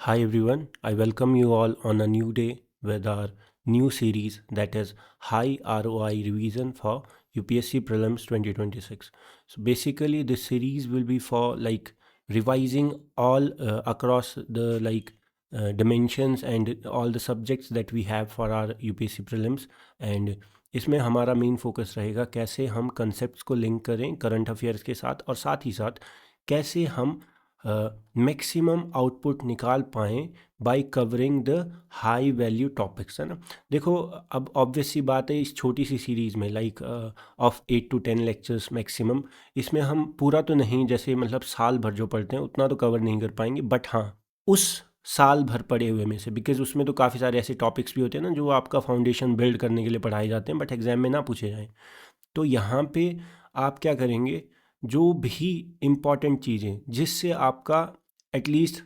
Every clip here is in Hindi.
Hi everyone, I welcome you all on a new day with our new series that is High ROI Revision for UPSC Prelims 2026. So basically this series will be for revising all across the dimensions and all the subjects that we have for our UPSC Prelims and इसमें हमारा मेन फोकस रहेगा कैसे हम कंसेप्ट्स को लिंक करें करंट अफेयर्स के साथ और साथ ही साथ कैसे हम मैक्सिमम आउटपुट निकाल पाएँ bye covering the high value topics, है ना। देखो अब ऑब्वियस सी बात है इस छोटी सी सीरीज़ में ऑफ 8 to 10 लेक्चर्स मैक्सिमम, इसमें हम पूरा तो नहीं जैसे मतलब साल भर जो पढ़ते हैं उतना तो कवर नहीं कर पाएंगे, बट हाँ उस साल भर पढ़े हुए में से, बिकॉज उसमें तो काफ़ी सारे ऐसे टॉपिक्स भी होते हैं ना जो आपका फाउंडेशन बिल्ड करने के लिए पढ़ाए जाते हैं बट एग्जाम में ना पूछे जाएँ। तो यहाँ पे आप क्या करेंगे, जो भी इम्पॉर्टेंट चीज़ें जिससे आपका एटलीस्ट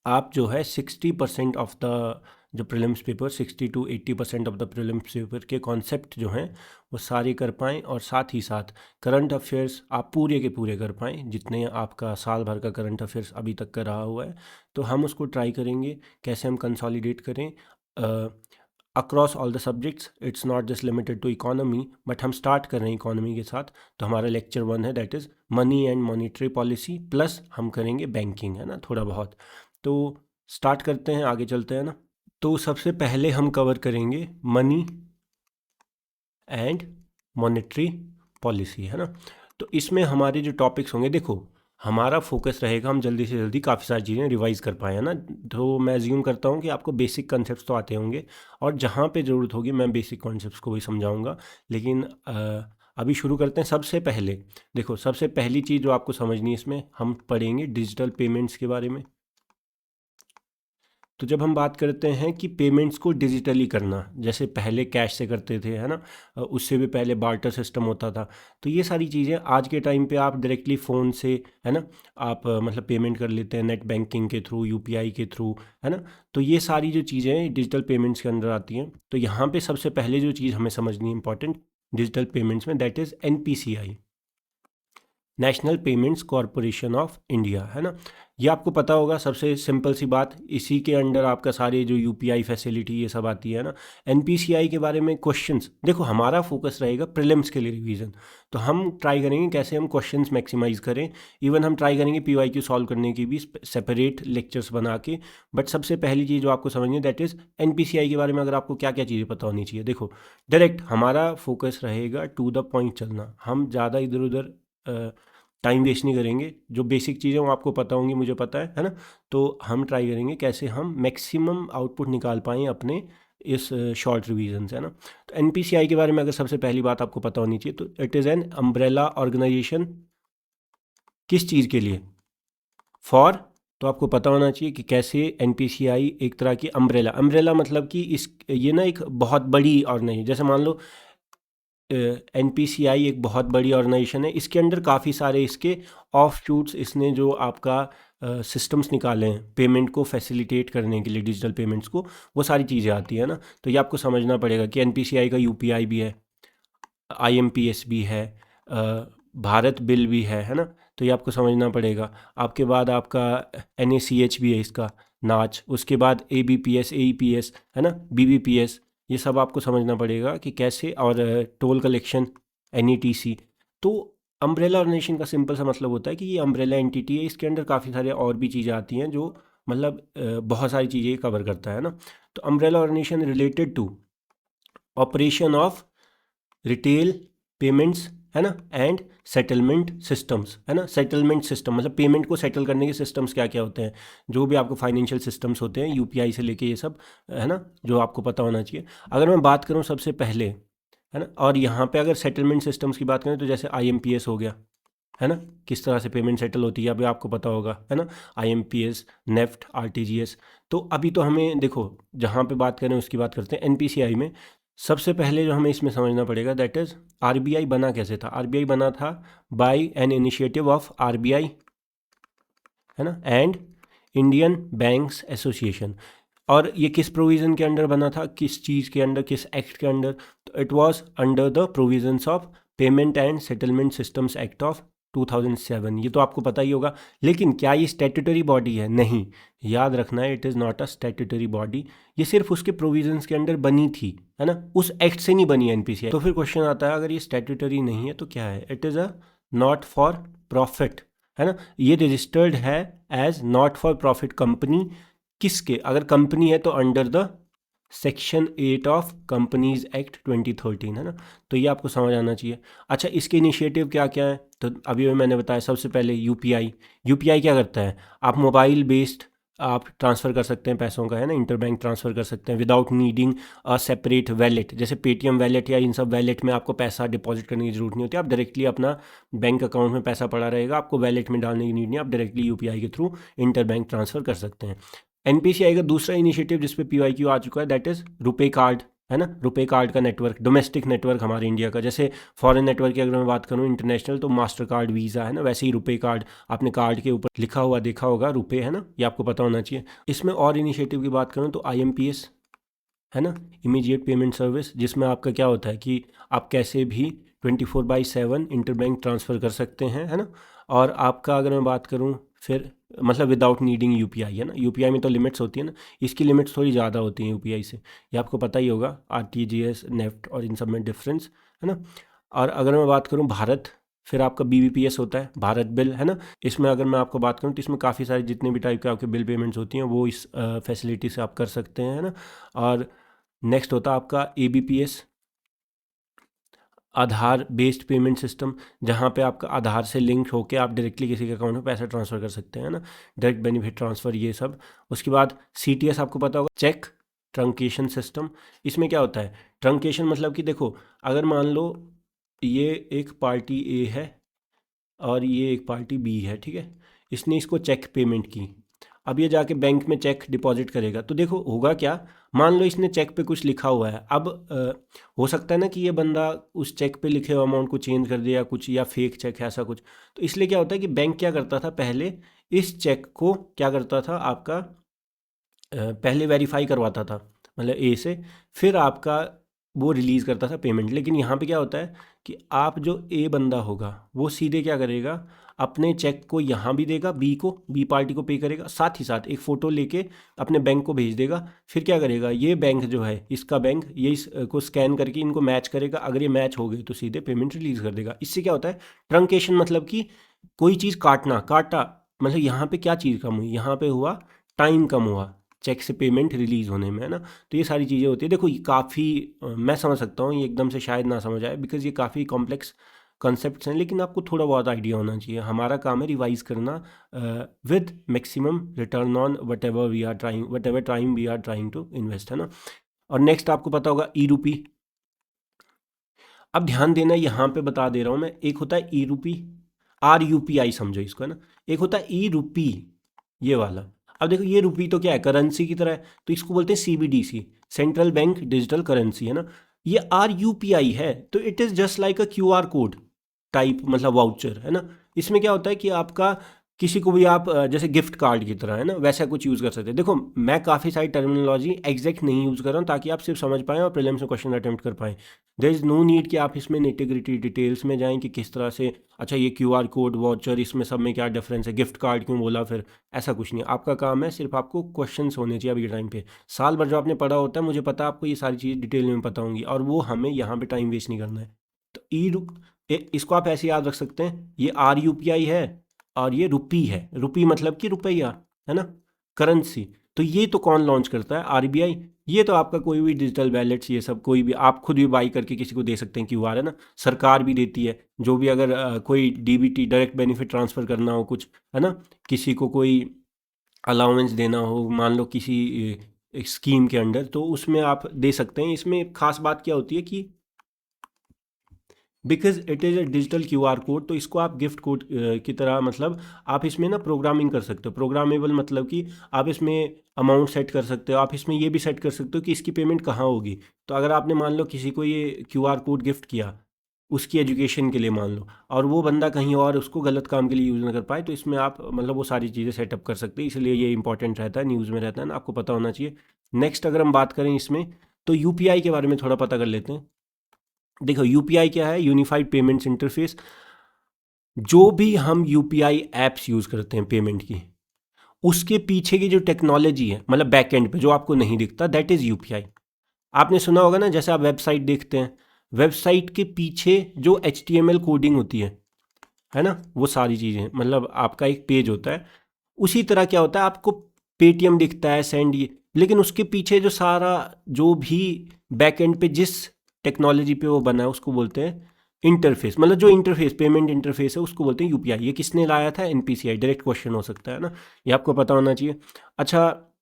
आप जो है 60% ऑफ द जो prelims paper 60 to 80% of the prelims paper के कॉन्सेप्ट जो हैं वो सारे कर पाएँ और साथ ही साथ करंट अफेयर्स आप पूरे के पूरे कर पाएँ जितने आपका साल भर का करंट अफेयर्स अभी तक का रहा हुआ है। तो हम उसको ट्राई करेंगे कैसे हम कंसोलिडेट करें across all the subjects. It's not just limited to economy, but हम स्टार्ट कर रहे हैं इकोनॉमी के साथ। तो हमारा लेक्चर 1 है that is money and monetary policy, plus हम करेंगे बैंकिंग, है ना, थोड़ा बहुत। तो स्टार्ट करते हैं, आगे चलते हैं ना। तो सबसे पहले हम कवर करेंगे मनी एंड मॉनेटरी पॉलिसी, है ना। तो इसमें हमारे जो टॉपिक्स होंगे, देखो हमारा फोकस रहेगा हम जल्दी से जल्दी काफ़ी सारी चीज़ें रिवाइज कर पाएँ, है ना। तो मैं अज्यूम करता हूँ कि आपको बेसिक कॉन्सेप्ट्स तो आते होंगे और जहाँ पे ज़रूरत होगी मैं बेसिक कॉन्सेप्ट्स को भी समझाऊंगा। लेकिन अभी शुरू करते हैं। सबसे पहले देखो, सबसे पहली चीज़ जो आपको समझनी है इसमें हम पढ़ेंगे डिजिटल पेमेंट्स के बारे में। तो जब हम बात करते हैं कि पेमेंट्स को डिजिटली करना, जैसे पहले कैश से करते थे, है ना, उससे भी पहले बार्टर सिस्टम होता था। तो ये सारी चीज़ें आज के टाइम पे आप डायरेक्टली फ़ोन से, है ना, आप मतलब पेमेंट कर लेते हैं नेट बैंकिंग के थ्रू, यूपीआई के थ्रू, है ना। तो ये सारी जो चीज़ें डिजिटल पेमेंट्स के अंदर आती हैं। तो यहाँ पे सबसे पहले जो चीज़ हमें समझनी है इंपॉर्टेंट डिजिटल पेमेंट्स में, that is NPCI, national payments corporation of India, है ना। ये आपको पता होगा, सबसे सिंपल सी बात, इसी के अंडर आपका सारे जो यूपीआई फैसिलिटी ये सब आती है ना। एनपीसीआई के बारे में क्वेश्चंस, देखो हमारा फोकस रहेगा प्रीलिम्स के लिए रिवीजन। तो हम ट्राई करेंगे कैसे हम क्वेश्चंस मैक्सिमाइज करें। इवन हम ट्राई करेंगे पीवाईक्यू सॉल्व करने की भी सेपरेट लेक्चर्स बना के। बट सबसे पहली चीज़ जो आपको समझनी है दैट इज़ एनपीसीआई के बारे में अगर आपको क्या क्या चीज़ें पता होनी चाहिए। देखो डायरेक्ट हमारा फोकस रहेगा टू द पॉइंट चलना, हम ज़्यादा इधर उधर टाइम वेस्ट नहीं करेंगे। जो बेसिक चीज़ें वो आपको पता होंगी, मुझे पता है ना। तो हम ट्राई करेंगे कैसे हम मैक्सिमम आउटपुट निकाल पाएँ अपने इस शॉर्ट रिवीजन से, है ना। तो एनपीसीआई के बारे में अगर सबसे पहली बात आपको पता होनी चाहिए तो it is an umbrella organisation. किस चीज़ के लिए? फॉर, तो आपको पता होना चाहिए कि कैसे एनपीसीआई एक तरह की अम्ब्रेला मतलब कि इस ये ना एक बहुत बड़ी ऑर्गेनाइजेशन, जैसे मान लो एनपीसीआई एक बहुत बड़ी ऑर्गेनाइजेशन है, इसके अंडर काफ़ी सारे इसके ऑफ शूट्स, इसने जो आपका सिस्टम्स निकाले हैं पेमेंट को फैसिलिटेट करने के लिए, डिजिटल पेमेंट्स को, वो सारी चीज़ें आती है ना। तो ये आपको समझना पड़ेगा कि एनपीसीआई का यूपीआई भी है, आईएमपीएस भी है, भारत बिल भी है ना। तो ये आपको समझना पड़ेगा। आपके बाद आपका एनएसीएच भी है इसका, नाच, उसके बाद एबीपीएस, एईपीएस, है ना, बीबीपीएस, ये सब आपको समझना पड़ेगा कि कैसे, और टोल कलेक्शन, एनईटीसी। तो अम्ब्रेला ऑर्गेनाइजेशन का सिंपल सा मतलब होता है कि ये अम्ब्रेला एंटिटी है, इसके अंडर काफ़ी सारे और भी चीज़ें आती हैं जो मतलब बहुत सारी चीज़ें कवर करता है ना। तो umbrella organisation related to operation of retail payments, है ना, एंड सेटलमेंट सिस्टम्स, है ना। सेटलमेंट सिस्टम मतलब पेमेंट को सेटल करने के सिस्टम्स क्या क्या होते हैं, जो भी आपको फाइनेंशियल सिस्टम्स होते हैं यूपीआई से लेके ये सब, है ना, जो आपको पता होना चाहिए। अगर मैं बात करूँ सबसे पहले, है ना, और यहाँ पे अगर सेटलमेंट सिस्टम्स की बात करें तो जैसे आईएमपीएस हो गया, है ना, किस तरह से पेमेंट सेटल होती है अभी आपको पता होगा, है ना, आईएमपीएस, नेफ्ट, आरटीजीएस। तो अभी तो हमें देखो जहाँ पे बात करें उसकी बात करते हैं। एनपीसीआई में सबसे पहले जो हमें इसमें समझना पड़ेगा दैट इज़ आरबीआई बना कैसे था। आरबीआई बना था by an initiative of RBI, है ना, एंड इंडियन बैंक्स एसोसिएशन। और ये किस प्रोविज़न के अंडर बना था, किस चीज़ के अंडर, किस एक्ट के अंडर? तो it was under the provisions of payment and settlement systems act of 2007, ये तो आपको पता ही होगा। लेकिन क्या ये स्टैट्यूटरी बॉडी है? नहीं, याद रखना है, it is not a statutory body. ये सिर्फ उसके प्रोविजंस के अंडर बनी थी, है ना, उस एक्ट से नहीं बनी एनपीसीआई। तो फिर क्वेश्चन आता है, अगर ये स्टैट्यूटरी नहीं है तो क्या है? It is a not for profit, है ना। ये रजिस्टर्ड है as not for profit company. किसके? अगर कंपनी है तो under the section 8 of companies act 2013, है ना। तो ये आपको समझ आना चाहिए। अच्छा, इसके इनिशिएटिव क्या क्या है? तो अभी मैंने बताया, सबसे पहले यूपीआई। यूपीआई क्या करता है? आप मोबाइल बेस्ड आप ट्रांसफ़र कर सकते हैं पैसों का, है ना, इंटरबैंक ट्रांसफ़र कर सकते हैं without needing a separate wallet. जैसे पेटीएम वैलेट या इन सब वैलेट में आपको पैसा डिपॉजिट करने की जरूरत नहीं होती, आप डायरेक्टली अपना बैंक अकाउंट में पैसा पड़ा रहेगा, आपको वैलेट में डालने की नीड नहीं, आप डायरेक्टली यूपीआई के थ्रू इंटरबैंक ट्रांसफ़र कर सकते हैं। एनपीसीआई का दूसरा इनिशिएटिव जिस पे पीवाईक्यू आ चुका है, दैट इज़ रुपे कार्ड, है ना। रुपे कार्ड का नेटवर्क, डोमेस्टिक नेटवर्क हमारे इंडिया का। जैसे फॉरेन नेटवर्क की अगर मैं बात करूँ इंटरनेशनल, तो मास्टर कार्ड, वीज़ा, है ना, वैसे ही रुपे कार्ड। आपने कार्ड के ऊपर लिखा हुआ देखा होगा रुपे, है ना, ये आपको पता होना चाहिए। इसमें और इनिशिएटिव की बात करूँ तो आईएमपीएस, है ना, इमीडिएट पेमेंट सर्विस, जिसमें आपका क्या होता है कि आप कैसे भी 24/7 इंटरबैंक ट्रांसफ़र कर सकते हैं, है ना। और आपका अगर मैं बात करूँ फिर, मतलब विदाउट नीडिंग यूपीआई, है ना। यूपीआई में तो लिमिट्स होती है ना, इसकी लिमिट्स थोड़ी ज़्यादा होती हैं यूपीआई से, ये आपको पता ही होगा, आरटीजीएस, नेफ्ट और इन सब में डिफरेंस, है ना। और अगर मैं बात करूँ भारत, फिर आपका बीबीपीएस होता है, भारत बिल, है ना। इसमें अगर मैं आपको बात करूँ तो इसमें काफ़ी सारी जितने भी टाइप के आपके बिल पेमेंट्स होती हैं वो इस फैसिलिटी से आप कर सकते हैं, है ना। और नेक्स्ट होता है आपका एबीपीएस, आधार बेस्ड पेमेंट सिस्टम, जहाँ पे आपका आधार से लिंक होके आप डायरेक्टली किसी के अकाउंट में पैसा ट्रांसफ़र कर सकते हैं, ना, डायरेक्ट बेनिफिट ट्रांसफ़र, ये सब। उसके बाद सीटीएस आपको पता होगा, चेक ट्रंकेशन सिस्टम। इसमें क्या होता है? ट्रंकेशन मतलब कि देखो, अगर मान लो ये एक पार्टी ए है और ये एक पार्टी बी है, ठीक है, इसने इसको चेक पेमेंट की। अब ये जाके बैंक में चेक डिपॉजिट करेगा, तो देखो होगा क्या, मान लो इसने चेक पे कुछ लिखा हुआ है। अब हो सकता है ना कि ये बंदा उस चेक पे लिखे हुए अमाउंट को चेंज कर दे या कुछ, या फेक चेक है ऐसा कुछ। तो इसलिए क्या होता है कि बैंक क्या करता था, पहले इस चेक को क्या करता था आपका, पहले वेरीफाई करवाता था, मतलब ए से, फिर आपका वो रिलीज़ करता था पेमेंट। लेकिन यहाँ पे क्या होता है कि आप जो ए बंदा होगा वो सीधे क्या करेगा, अपने चेक को यहाँ भी देगा, बी पार्टी को पे करेगा, साथ ही साथ एक फ़ोटो लेके अपने बैंक को भेज देगा। फिर क्या करेगा, ये बैंक जो है, इसका बैंक, ये इसको स्कैन करके इनको मैच करेगा, अगर ये मैच हो गए तो सीधे पेमेंट रिलीज़ कर देगा। इससे क्या होता है, ट्रंकेशन, मतलब कि कोई चीज़ काटा, मतलब यहाँ पे क्या चीज़ कम हुई, यहाँ पे हुआ टाइम कम हुआ चेक से पेमेंट रिलीज़ होने में, है ना। तो ये सारी चीज़ें होती है। देखो ये काफ़ी मैं समझ सकता हूँ, ये एकदम से शायद ना समझ आए, बिकॉज़ ये काफ़ी कॉम्प्लेक्स कॉन्सेप्ट्स हैं, लेकिन आपको थोड़ा बहुत आइडिया होना चाहिए। हमारा काम है रिवाइज़ करना with maximum return on whatever time we are trying to invest, है ना। और नेक्स्ट आपको पता होगा ई रूपी। अब ध्यान देना, यहाँ पे बता दे रहा हूँ मैं, एक होता है ई रूपी, RUPI समझो इसको, है ना। एक होता है ई रूपी, ये वाला। अब देखो ये रूपी तो क्या है, करेंसी की तरह है, तो इसको बोलते हैं CBDC, central bank digital currency, है ना। ये RUPI है तो it is just like a QR code type, मतलब वाउचर, है ना। इसमें क्या होता है कि आपका किसी को भी आप जैसे गिफ्ट कार्ड की तरह, है ना, वैसा कुछ यूज़ कर सकते हैं। देखो मैं काफ़ी सारी टर्मिनोलॉजी एग्जैक्ट नहीं यूज़ कर रहा हूँ ताकि आप सिर्फ समझ पाएँ और प्रीलिम्स में क्वेश्चन अटेम्प्ट कर पाएँ। देयर इज़ नो नीड कि आप इसमें निटी-ग्रिटी डिटेल्स में जाएँ कि किस तरह से, अच्छा ये QR कोड, वाउचर, इसमें सब में क्या डिफरेंस है, गिफ्ट कार्ड क्यों बोला, फिर ऐसा कुछ नहीं। आपका काम है सिर्फ आपको क्वेश्चंस होने चाहिए अभी के टाइम पे। साल भर जो आपने पढ़ा होता है, मुझे पता है आपको ये सारी चीज़ डिटेल में पता होंगी, और वो हमें यहाँ पे टाइम वेस्ट नहीं करना है। तो इसको आप ऐसे याद रख सकते हैं, ये RUPI है और ये रुपी है। रुपी मतलब कि रुपया, है ना, करेंसी। तो ये तो कौन लॉन्च करता है, RBI। ये तो आपका कोई भी डिजिटल वैलेट्स, ये सब कोई भी आप खुद भी बाई करके किसी को दे सकते हैं, QR, है ना। सरकार भी देती है, जो भी अगर कोई DBT, डायरेक्ट बेनिफिट ट्रांसफ़र करना हो कुछ, है ना, किसी को कोई अलाउंस देना हो, मान लो किसी एक स्कीम के अंडर, तो उसमें आप दे सकते हैं। इसमें खास बात क्या होती है कि because it is a digital QR code, तो इसको आप गिफ्ट कोड की तरह, मतलब आप इसमें ना प्रोग्रामिंग कर सकते हो। प्रोग्रामेबल मतलब कि आप इसमें अमाउंट सेट कर सकते हो, आप इसमें ये भी सेट कर सकते हो कि इसकी पेमेंट कहाँ होगी। तो अगर आपने मान लो किसी को ये QR कोड गिफ्ट किया उसकी एजुकेशन के लिए मान लो, और वो बंदा कहीं और उसको गलत काम के लिए यूज़ ना कर पाए, तो इसमें आप मतलब वो सारी चीज़ें सेटअप कर सकते हैं। इसलिए ये इंपॉर्टेंट रहता है, न्यूज़ में रहता है ना, आपको पता होना चाहिए। नेक्स्ट अगर हम बात करें इसमें, तो UPI के बारे में थोड़ा पता कर लेते हैं। देखो UPI क्या है, यूनिफाइड पेमेंट्स इंटरफेस। जो भी हम यूपीआई एप्स यूज़ करते हैं पेमेंट की, उसके पीछे की जो टेक्नोलॉजी है, मतलब बैक एंड पे जो आपको नहीं दिखता, दैट इज़ यूपीआई। आपने सुना होगा ना, जैसे आप वेबसाइट देखते हैं, वेबसाइट के पीछे जो HTML कोडिंग होती है ना, वो सारी चीज़ें, मतलब आपका एक पेज होता है, उसी तरह क्या होता है, आपको पेटीएम दिखता है, सेंड, ये, लेकिन उसके पीछे जो सारा, जो भी बैक एंड पे जिस टेक्नोलॉजी पे वो बना है, उसको बोलते हैं इंटरफेस। मतलब जो इंटरफेस, पेमेंट इंटरफेस है, उसको बोलते हैं यूपीआई। ये किसने लाया था? एनपीसीआई। डायरेक्ट क्वेश्चन हो सकता है ना, ये आपको पता होना चाहिए। अच्छा,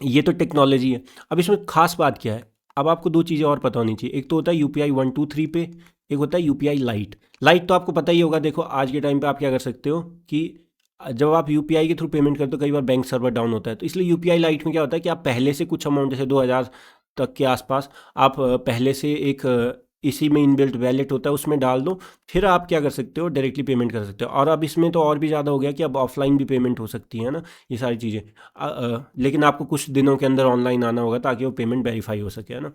ये तो टेक्नोलॉजी है। अब इसमें खास बात क्या है, अब आपको दो चीज़ें और पता होनी चाहिए। एक तो होता है यूपीआई 123 पे, एक होता है यूपीआई लाइट। लाइट तो आपको पता ही होगा। देखो आज के टाइम पे आप क्या कर सकते हो कि जब आप यूपीआई के थ्रू पेमेंट करते हो, कई बार बैंक सर्वर डाउन होता है, तो इसलिए यूपीआई लाइट में क्या होता है कि आप पहले से कुछ अमाउंट, जैसे 2000 तक के आसपास, आप पहले से एक इसी में इनबिल्ट वैलेट होता है, उसमें डाल दो, फिर आप क्या कर सकते हो, डायरेक्टली पेमेंट कर सकते हो। और अब इसमें तो और भी ज़्यादा हो गया कि अब ऑफलाइन भी पेमेंट हो सकती है ना, ये सारी चीज़ें। लेकिन आपको कुछ दिनों के अंदर ऑनलाइन आना होगा ताकि वो पेमेंट वेरीफाई हो सके, है ना।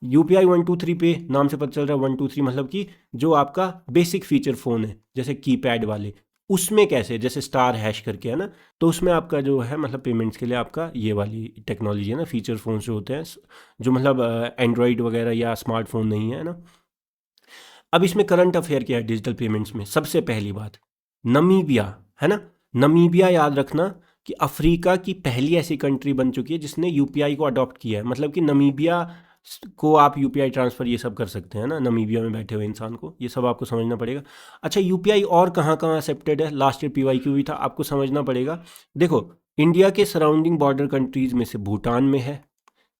यूपीआई 123 पे नाम से पता चल रहा है, 123 मतलब कि जो आपका बेसिक फीचर फ़ोन है, जैसे कीपैड वाले, उसमें कैसे, जैसे स्टार हैश करके, है ना, तो उसमें आपका जो है, मतलब पेमेंट्स के लिए आपका ये वाली टेक्नोलॉजी है ना, फीचर फ़ोन्स जो होते हैं, जो मतलब एंड्रॉयड वगैरह या स्मार्टफोन नहीं है ना। अब इसमें करंट अफेयर क्या है डिजिटल पेमेंट्स में? सबसे पहली बात, नमीबिया, है ना। नमीबिया याद रखना कि अफ्रीका की पहली ऐसी कंट्री बन चुकी है जिसने यूपीआई को अडॉप्ट किया है। मतलब कि नमीबिया को आप यूपीआई ट्रांसफ़र ये सब कर सकते हैं ना, नमीबिया में बैठे हुए इंसान को, ये सब आपको समझना पड़ेगा। अच्छा, यूपीआई और कहाँ कहाँ एक्सेप्टेड है? लास्ट ईयर पीवाईक्यू भी था, आपको समझना पड़ेगा। देखो, इंडिया के सराउंडिंग बॉर्डर कंट्रीज़ में से भूटान में है,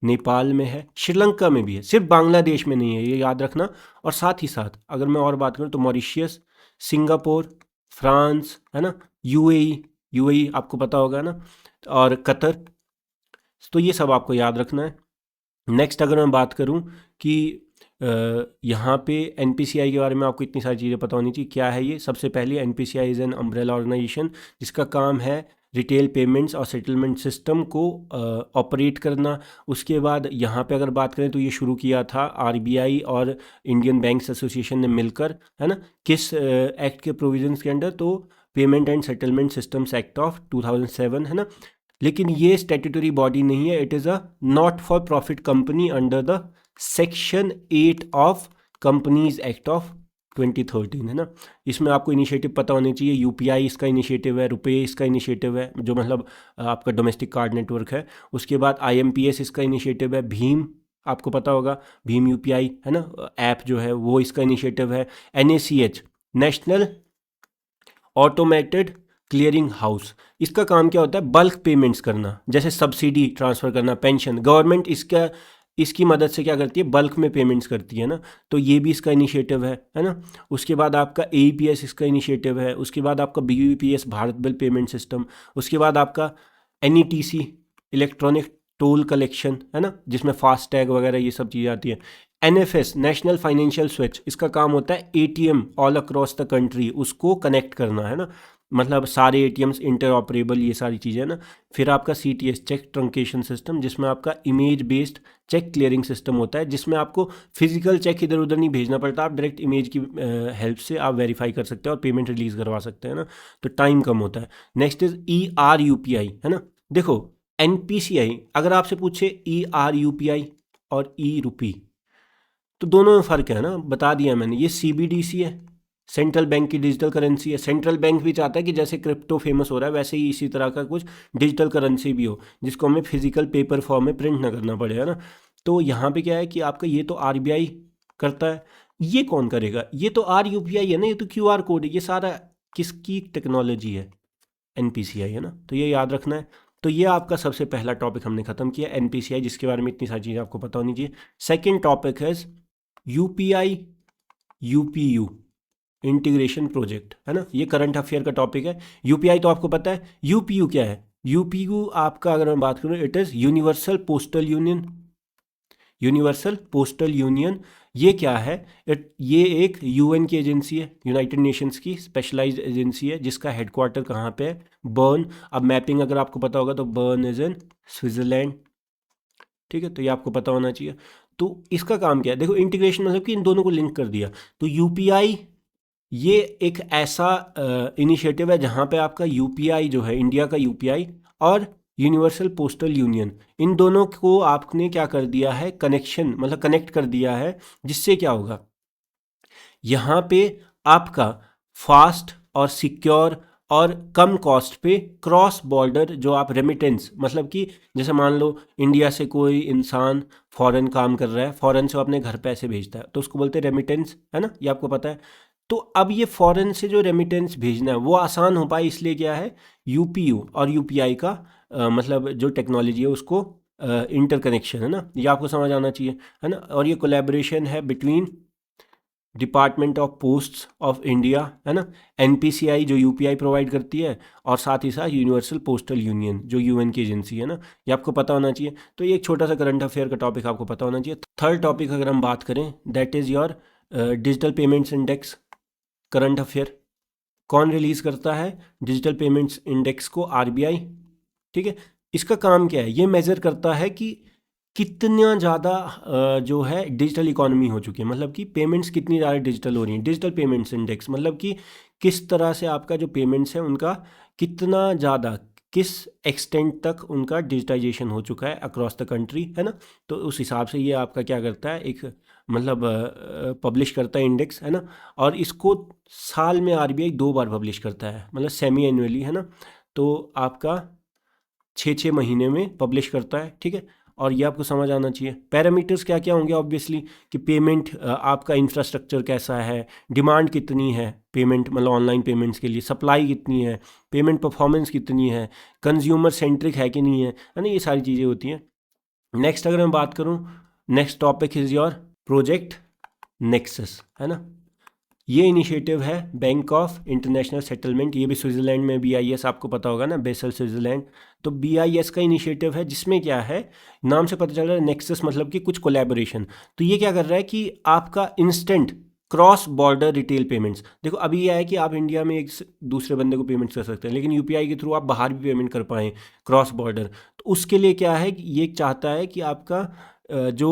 नेपाल में है, श्रीलंका में भी है, सिर्फ बांग्लादेश में नहीं है, ये याद रखना। और साथ ही साथ अगर मैं और बात करूँ तो मॉरिशियस, सिंगापुर, फ्रांस, है ना, यूएई, यूएई आपको पता होगा ना, और कतर, तो ये सब आपको याद रखना है। नेक्स्ट अगर मैं बात करूं कि यहाँ पे एनपीसीआई के बारे में आपको इतनी सारी चीज़ें पता होनी चाहिए। क्या है ये? सबसे पहले NPCI is an umbrella organisation जिसका काम है रिटेल पेमेंट्स और सेटलमेंट सिस्टम को ऑपरेट करना। उसके बाद यहाँ पे अगर बात करें तो ये शुरू किया था आरबीआई और इंडियन बैंक्स एसोसिएशन ने मिलकर, है ना। किस एक्ट के प्रोविजंस के अंडर? तो payment and settlement systems act of 2007, है ना। लेकिन ये स्टैट्यूटरी बॉडी नहीं है, it is a not for profit company under the section 8 of companies act of 2013, है ना। इसमें आपको इनिशिएटिव पता होने चाहिए। यूपीआई इसका इनिशिएटिव है, रुपए इसका इनिशिएटिव है, जो मतलब आपका डोमेस्टिक कार्ड नेटवर्क है। उसके बाद आईएमपीएस इसका इनिशिएटिव है, भीम आपको पता होगा, भीम यूपीआई, है ना, ऐप जो है वो इसका इनिशिएटिव है। NACH, national automated clearing house, इसका काम क्या होता है? बल्क पेमेंट्स करना, जैसे सब्सिडी ट्रांसफ़र करना, पेंशन। गवर्नमेंट इसकी मदद से क्या करती है? बल्क में पेमेंट्स करती है ना, तो ये भी इसका इनिशिएटिव है ना। उसके बाद आपका एईपीएस इसका इनिशिएटिव है। उसके बाद आपका बीयूपीएस, भारत बिल पेमेंट सिस्टम। उसके बाद आपका एनईटीसी, इलेक्ट्रॉनिक टोल कलेक्शन, है ना, जिसमें फास्ट टैग वगैरह ये सब चीज़ें आती है। एनएफएस, नेशनल फाइनेंशियल स्विच, इसका काम होता है ATM all across the country उसको कनेक्ट करना, है ना, मतलब सारे एटीएम्स इंटर ऑपरेबल, ये सारी चीज़ें, है ना। फिर आपका सीटीएस, चेक ट्रंकेशन सिस्टम, जिसमें आपका image based cheque clearing system होता है, जिसमें आपको फिजिकल चेक इधर उधर नहीं भेजना पड़ता, आप डायरेक्ट इमेज की हेल्प से आप वेरीफाई कर सकते हैं और पेमेंट रिलीज करवा सकते हैं ना, तो टाइम कम होता है। नेक्स्ट इज ERUPI, है ना। देखो, एनपीसीआई अगर आपसे पूछे ERUPI और ई रुपी, तो दोनों में फ़र्क है ना, बता दिया मैंने। ये सीबीडीसी है, सेंट्रल बैंक की डिजिटल करेंसी है। सेंट्रल बैंक भी चाहता है कि जैसे क्रिप्टो फेमस हो रहा है, वैसे ही इसी तरह का कुछ डिजिटल करेंसी भी हो, जिसको हमें फिजिकल पेपर फॉर्म में प्रिंट ना करना पड़े, है ना। तो यहाँ पे क्या है कि आपका ये तो आरबीआई करता है, ये कौन करेगा? ये तो RUPI है ना, ये तो QR कोड है, ये सारा किसकी टेक्नोलॉजी है? एनपीसीआई, है ना, तो ये याद रखना है। तो ये आपका सबसे पहला टॉपिक हमने खत्म किया, एनपीसीआई, जिसके बारे में इतनी सारी चीज़ें आपको पता होनी चाहिए। सेकेंड टॉपिक है यूपीआई यूपीयू इंटीग्रेशन प्रोजेक्ट, है ना, ये करंट अफेयर का टॉपिक है। यूपीआई तो आपको पता है, यूपीयू क्या है? यूपीयू आपका अगर मैं बात करूँ, it is universal postal union. Universal postal union ये क्या है? ये एक यूएन की एजेंसी है, यूनाइटेड नेशंस की स्पेशलाइज्ड एजेंसी है, जिसका हेडक्वार्टर कहाँ पे है? बर्न। अब मैपिंग अगर आपको पता होगा तो बर्न इज इन स्विट्जरलैंड, ठीक है, तो ये आपको पता होना चाहिए। तो इसका काम क्या है? देखो, इंटीग्रेशन मतलब कि इन दोनों को लिंक कर दिया। तो यूपीआई ये एक ऐसा इनिशिएटिव है जहाँ पे आपका यूपीआई जो है, इंडिया का यूपीआई और यूनिवर्सल पोस्टल यूनियन, इन दोनों को आपने क्या कर दिया है, कनेक्शन मतलब कनेक्ट कर दिया है, जिससे क्या होगा, यहाँ पे आपका फास्ट और सिक्योर और कम कॉस्ट पे क्रॉस बॉर्डर जो आप रेमिटेंस, मतलब कि जैसे मान लो इंडिया से कोई इंसान फॉरेन काम कर रहा है, फॉरेन से वो अपने घर पैसे भेजता है, तो उसको बोलते हैं रेमिटेंस, है ना, ये आपको पता है। तो अब ये फॉरेन से जो रेमिटेंस भेजना है वो आसान हो पाए, इसलिए क्या है, यूपीयू और यूपीआई का मतलब जो टेक्नोलॉजी है उसको इंटरकनेक्शन है ना, ये आपको समझ आना चाहिए, है ना। और ये कोलैबोरेशन है between department of posts of India, है ना, एनपीसीआई जो यूपीआई प्रोवाइड करती है, और साथ ही साथ यूनिवर्सल पोस्टल यूनियन जो यूएन की एजेंसी है ना, ये आपको पता होना चाहिए। तो ये एक छोटा सा करंट अफेयर का टॉपिक आपको पता होना चाहिए। थर्ड टॉपिक अगर हम बात करें, that is your digital payments index current affair. कौन रिलीज करता है डिजिटल पेमेंट्स इंडेक्स को? आरबीआई, ठीक है। इसका काम क्या है, ये मेज़र करता है कि कितना ज़्यादा जो है डिजिटल इकोनॉमी हो चुकी है, मतलब कि पेमेंट्स कितनी ज़्यादा डिजिटल हो रही हैं। डिजिटल पेमेंट्स इंडेक्स मतलब कि किस तरह से आपका जो पेमेंट्स है उनका कितना ज़्यादा, किस एक्सटेंट तक उनका डिजिटाइजेशन हो चुका है अक्रॉस द कंट्री, है ना। तो उस हिसाब से ये आपका क्या करता है, एक मतलब पब्लिश करता है इंडेक्स, है ना। और इसको साल में आरबीआई 2 बार पब्लिश करता है, मतलब सेमी एनुअली, है ना। तो आपका 6-6 महीने में पब्लिश करता है, ठीक है। और ये आपको समझ आना चाहिए। पैरामीटर्स क्या क्या होंगे, ऑब्वियसली कि पेमेंट आपका इंफ्रास्ट्रक्चर कैसा है, डिमांड कितनी है पेमेंट मतलब ऑनलाइन पेमेंट्स के लिए, सप्लाई कितनी है, पेमेंट परफॉर्मेंस कितनी है, कंज्यूमर सेंट्रिक है कि नहीं है ना, ये सारी चीज़ें होती हैं। नेक्स्ट अगर मैं बात करूँ, next topic is your project nexus, है ना। ये इनिशिएटिव है बैंक ऑफ इंटरनेशनल सेटलमेंट, ये भी स्विट्ज़रलैंड में, बीआईएस आपको पता होगा ना, बेसल स्विट्ज़रलैंड। तो बीआईएस का इनिशिएटिव है, जिसमें क्या है, नाम से पता चल रहा है नेक्सस मतलब कि कुछ कोलैबोरेशन। तो ये क्या कर रहा है कि आपका instant cross border retail payments, देखो अभी यह है कि आप इंडिया में एक दूसरे बंदे को पेमेंट कर सकते हैं, लेकिन यूपीआई के थ्रू आप बाहर भी पेमेंट कर पाएँ क्रॉस बॉर्डर। तो उसके लिए क्या है, ये चाहता है कि आपका जो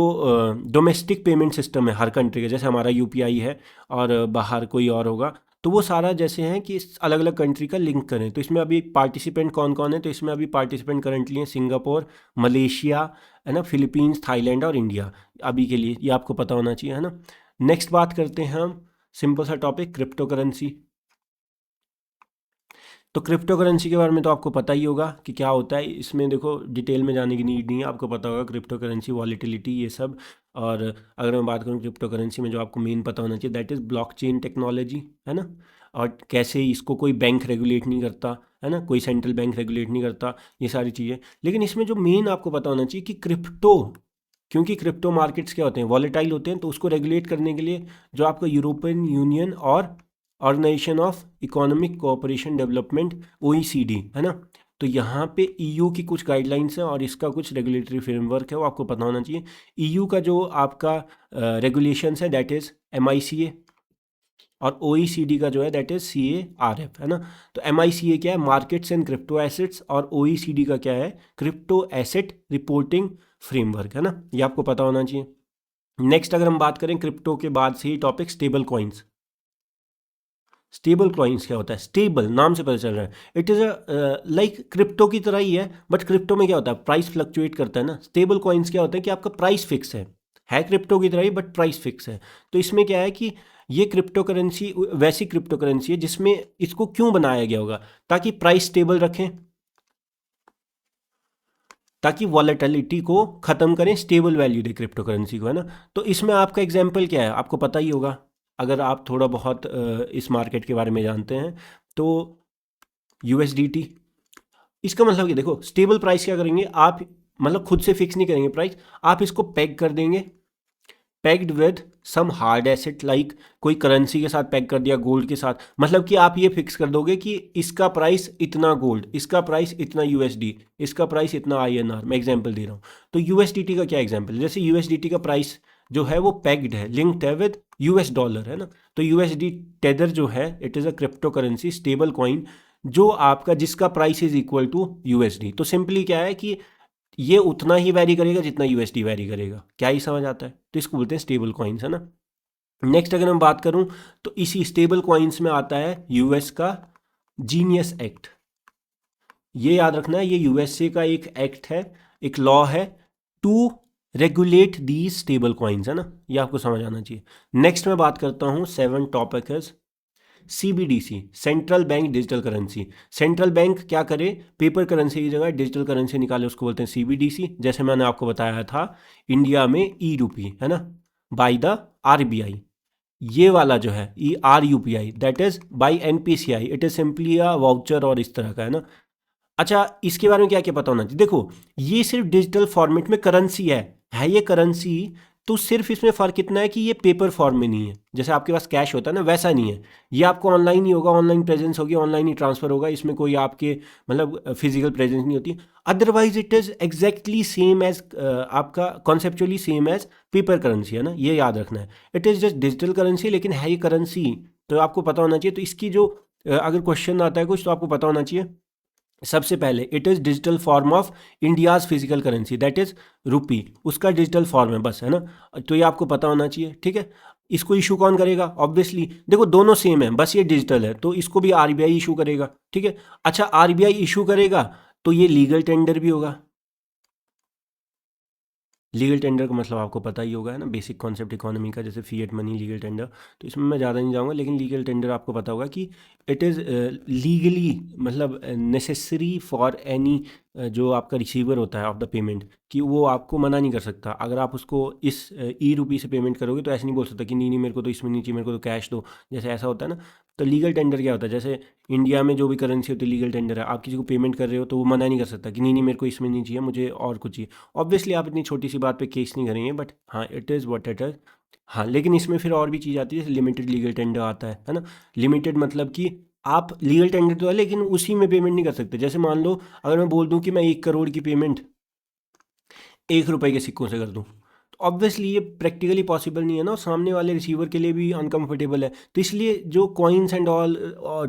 डोमेस्टिक पेमेंट सिस्टम है हर कंट्री का, जैसे हमारा यूपीआई है और बाहर कोई और होगा, तो वो सारा जैसे हैं कि अलग अलग कंट्री का लिंक करें। तो इसमें अभी पार्टिसिपेंट कौन कौन है, तो इसमें अभी पार्टिसिपेंट करंटली हैं सिंगापुर, मलेशिया, है ना, फिलीपींस, थाईलैंड और इंडिया, अभी के लिए ये आपको पता होना चाहिए, है ना। नेक्स्ट बात करते हैं हम, सिंपल सा टॉपिक, क्रिप्टो करेंसी। तो क्रिप्टो करेंसी के बारे में तो आपको पता ही होगा कि क्या होता है, इसमें देखो डिटेल में जाने की नीड नहीं है, आपको पता होगा क्रिप्टो करेंसी, वॉलीटिलिटी, ये सब। और अगर मैं बात करूँ क्रिप्टो करेंसी में, जो आपको मेन पता होना चाहिए, दैट इज़ ब्लॉकचेन टेक्नोलॉजी, है ना। और कैसे इसको कोई बैंक रेगुलेट नहीं करता, है ना, कोई सेंट्रल बैंक रेगुलेट नहीं करता, ये सारी चीज़ें। लेकिन इसमें जो मेन आपको पता होना चाहिए कि क्रिप्टो, क्योंकि क्रिप्टो मार्केट्स क्या होते हैं, वॉलेटाइल होते हैं, तो उसको रेगुलेट करने के लिए जो आपका यूरोपियन यूनियन और organisation of economic cooperation development, OECD, है ना, तो यहाँ पे ईयू की कुछ गाइडलाइंस हैं और इसका कुछ रेगुलेटरी फ्रेमवर्क है, वो आपको पता होना चाहिए। ईयू का जो आपका रेगुलेशंस है दैट इज़ एमआईसीए, और ओईसीडी का जो है दैट इज़ सीएआरएफ, है ना। तो एमआईसीए क्या है, मार्केट्स एंड क्रिप्टो एसेट्स, और ओईसीडी का क्या है, क्रिप्टो एसेट रिपोर्टिंग फ्रेमवर्क, है ना, ये आपको पता होना चाहिए। नेक्स्ट अगर हम बात करें क्रिप्टो के बाद से ही topic, stable coins. Stable coins क्या होता है, स्टेबल नाम से पता चल रहा है, it is a like crypto की तरह ही है, बट क्रिप्टो में क्या होता है, प्राइस फ्लक्चुएट करता है ना। स्टेबल कॉइन्स क्या होता है कि आपका प्राइस फिक्स है क्रिप्टो की तरह ही, बट प्राइस फिक्स है। तो इसमें क्या है कि ये क्रिप्टो करेंसी वैसी क्रिप्टो करेंसी है जिसमें इसको क्यों बनाया गया होगा, ताकि प्राइस स्टेबल रखें, ताकि वॉलेटिलिटी को ख़त्म करें, स्टेबल वैल्यू दे क्रिप्टो करेंसी को, है ना। तो इसमें आपका एग्जांपल क्या है, आपको पता ही होगा अगर आप थोड़ा बहुत इस मार्केट के बारे में जानते हैं। तो यूएसडीटी, इसका मतलब कि देखो स्टेबल प्राइस क्या करेंगे आप, मतलब खुद से फिक्स नहीं करेंगे प्राइस, आप इसको पेग कर देंगे, pegged with some hard asset, like कोई करेंसी के साथ पेग कर दिया, गोल्ड के साथ, मतलब कि आप ये फिक्स कर दोगे कि इसका प्राइस इतना गोल्ड, इसका प्राइस इतना यूएसडी, इसका प्राइस इतना आईएनआर, मैं एग्जांपल दे रहा हूँ। तो यूएसडीटी का क्या एग्जांपल है, जैसे यूएसडीटी का प्राइस जो है वो पेग्ड है, लिंक्ड है विद यूएस डॉलर, है ना। तो यूएसडी टेदर जो है, it is a crypto currency stable coin, जो आपका जिसका price is equal to USD. तो सिंपली क्या है कि ये उतना ही वैरी करेगा जितना यूएसडी वैरी करेगा, क्या ही समझ आता है। तो इसको बोलते हैं स्टेबल कॉइन्स, है ना। नेक्स्ट अगर मैं बात करूं तो इसी स्टेबल कॉइन्स में आता है यूएस का जीनियस एक्ट। ये याद रखना है, ये यूएसए का एक एक्ट है, एक लॉ है to regulate the stable coins, है ना, ये आपको समझ आना चाहिए। नेक्स्ट मैं बात करता हूँ, 7 टॉपिक है CBDC, central bank digital currency. Central bank क्या करे, पेपर करेंसी की जगह डिजिटल करेंसी निकाले, उसको बोलते हैं सीबीडीसी। जैसे मैंने आपको बताया था इंडिया में ई रूपी, है ना, बाय द आरबीआई। ये वाला जो है E R U P I, that is by NPCI, it is simply a voucher और इस तरह का, है ना। अच्छा, इसके बारे में क्या क्या पता होना चाहिए। देखो, ये सिर्फ डिजिटल फॉर्मेट में करेंसी है ये करेंसी, तो सिर्फ इसमें फ़र्क इतना है कि ये पेपर फॉर्म में नहीं है, जैसे आपके पास कैश होता है ना, वैसा नहीं है। ये आपको ऑनलाइन ही होगा, ऑनलाइन प्रेजेंस होगी, ऑनलाइन ही ट्रांसफ़र होगा, इसमें कोई आपके मतलब फिजिकल प्रेजेंस नहीं होती। Otherwise it is exactly same as, आपका conceptually same as paper currency, है ना, ये याद रखना है। It is just digital currency, लेकिन है ये करेंसी, तो आपको पता होना चाहिए। तो इसकी जो अगर क्वेश्चन आता है कुछ, तो आपको पता होना चाहिए सबसे पहले, it is digital form of India's physical currency, that is rupee, उसका डिजिटल फॉर्म है बस, है ना। तो ये आपको पता होना चाहिए, ठीक है। इसको इशू कौन करेगा, ऑब्वियसली देखो दोनों सेम है, बस ये डिजिटल है, तो इसको भी आरबीआई इशू करेगा, ठीक है। अच्छा, आरबीआई इशू करेगा तो ये लीगल टेंडर भी होगा। लीगल टेंडर का मतलब आपको पता ही होगा, है ना, बेसिक कॉन्सेप्ट इकोनॉमी का, जैसे फिएट मनी, लीगल टेंडर, तो इसमें मैं ज़्यादा नहीं जाऊँगा, लेकिन लीगल टेंडर आपको पता होगा कि इट इज़ लीगली, मतलब नेसेसरी फॉर एनी, जो आपका रिसीवर होता है ऑफ द पेमेंट, कि वो आपको मना नहीं कर सकता। अगर आप उसको इस ई रूपी से पेमेंट करोगे तो ऐसे नहीं बोल सकता कि नहीं नहीं मेरे को तो इसमें नहीं चाहिए, मेरे को तो कैश दो, जैसे ऐसा होता है ना। तो लीगल टेंडर क्या होता है, जैसे इंडिया में जो भी करेंसी होती है लीगल टेंडर है, आप किसी को पेमेंट कर रहे हो तो वो मना नहीं कर सकता कि नहीं नहीं मेरे को इसमें नहीं चाहिए, मुझे और कुछ चाहिए। ऑब्वियसली आप इतनी छोटी सी बात पे केस नहीं करेंगे, बट हाँ, it is what it is. हाँ, लेकिन इसमें फिर और भी चीज़ आती है, जैसे लिमिटेड लीगल टेंडर आता है ना। लिमिटेड मतलब कि आप लीगल टेंडर तो है, लेकिन उसी में पेमेंट नहीं कर सकते। जैसे मान लो अगर मैं बोल दूं कि मैं 1 करोड़ की पेमेंट 1 रुपए के सिक्कों से कर दूं, तो ऑब्वियसली ये प्रैक्टिकली पॉसिबल नहीं है ना, और सामने वाले रिसीवर के लिए भी अनकंफर्टेबल है। तो इसलिए जो coins and all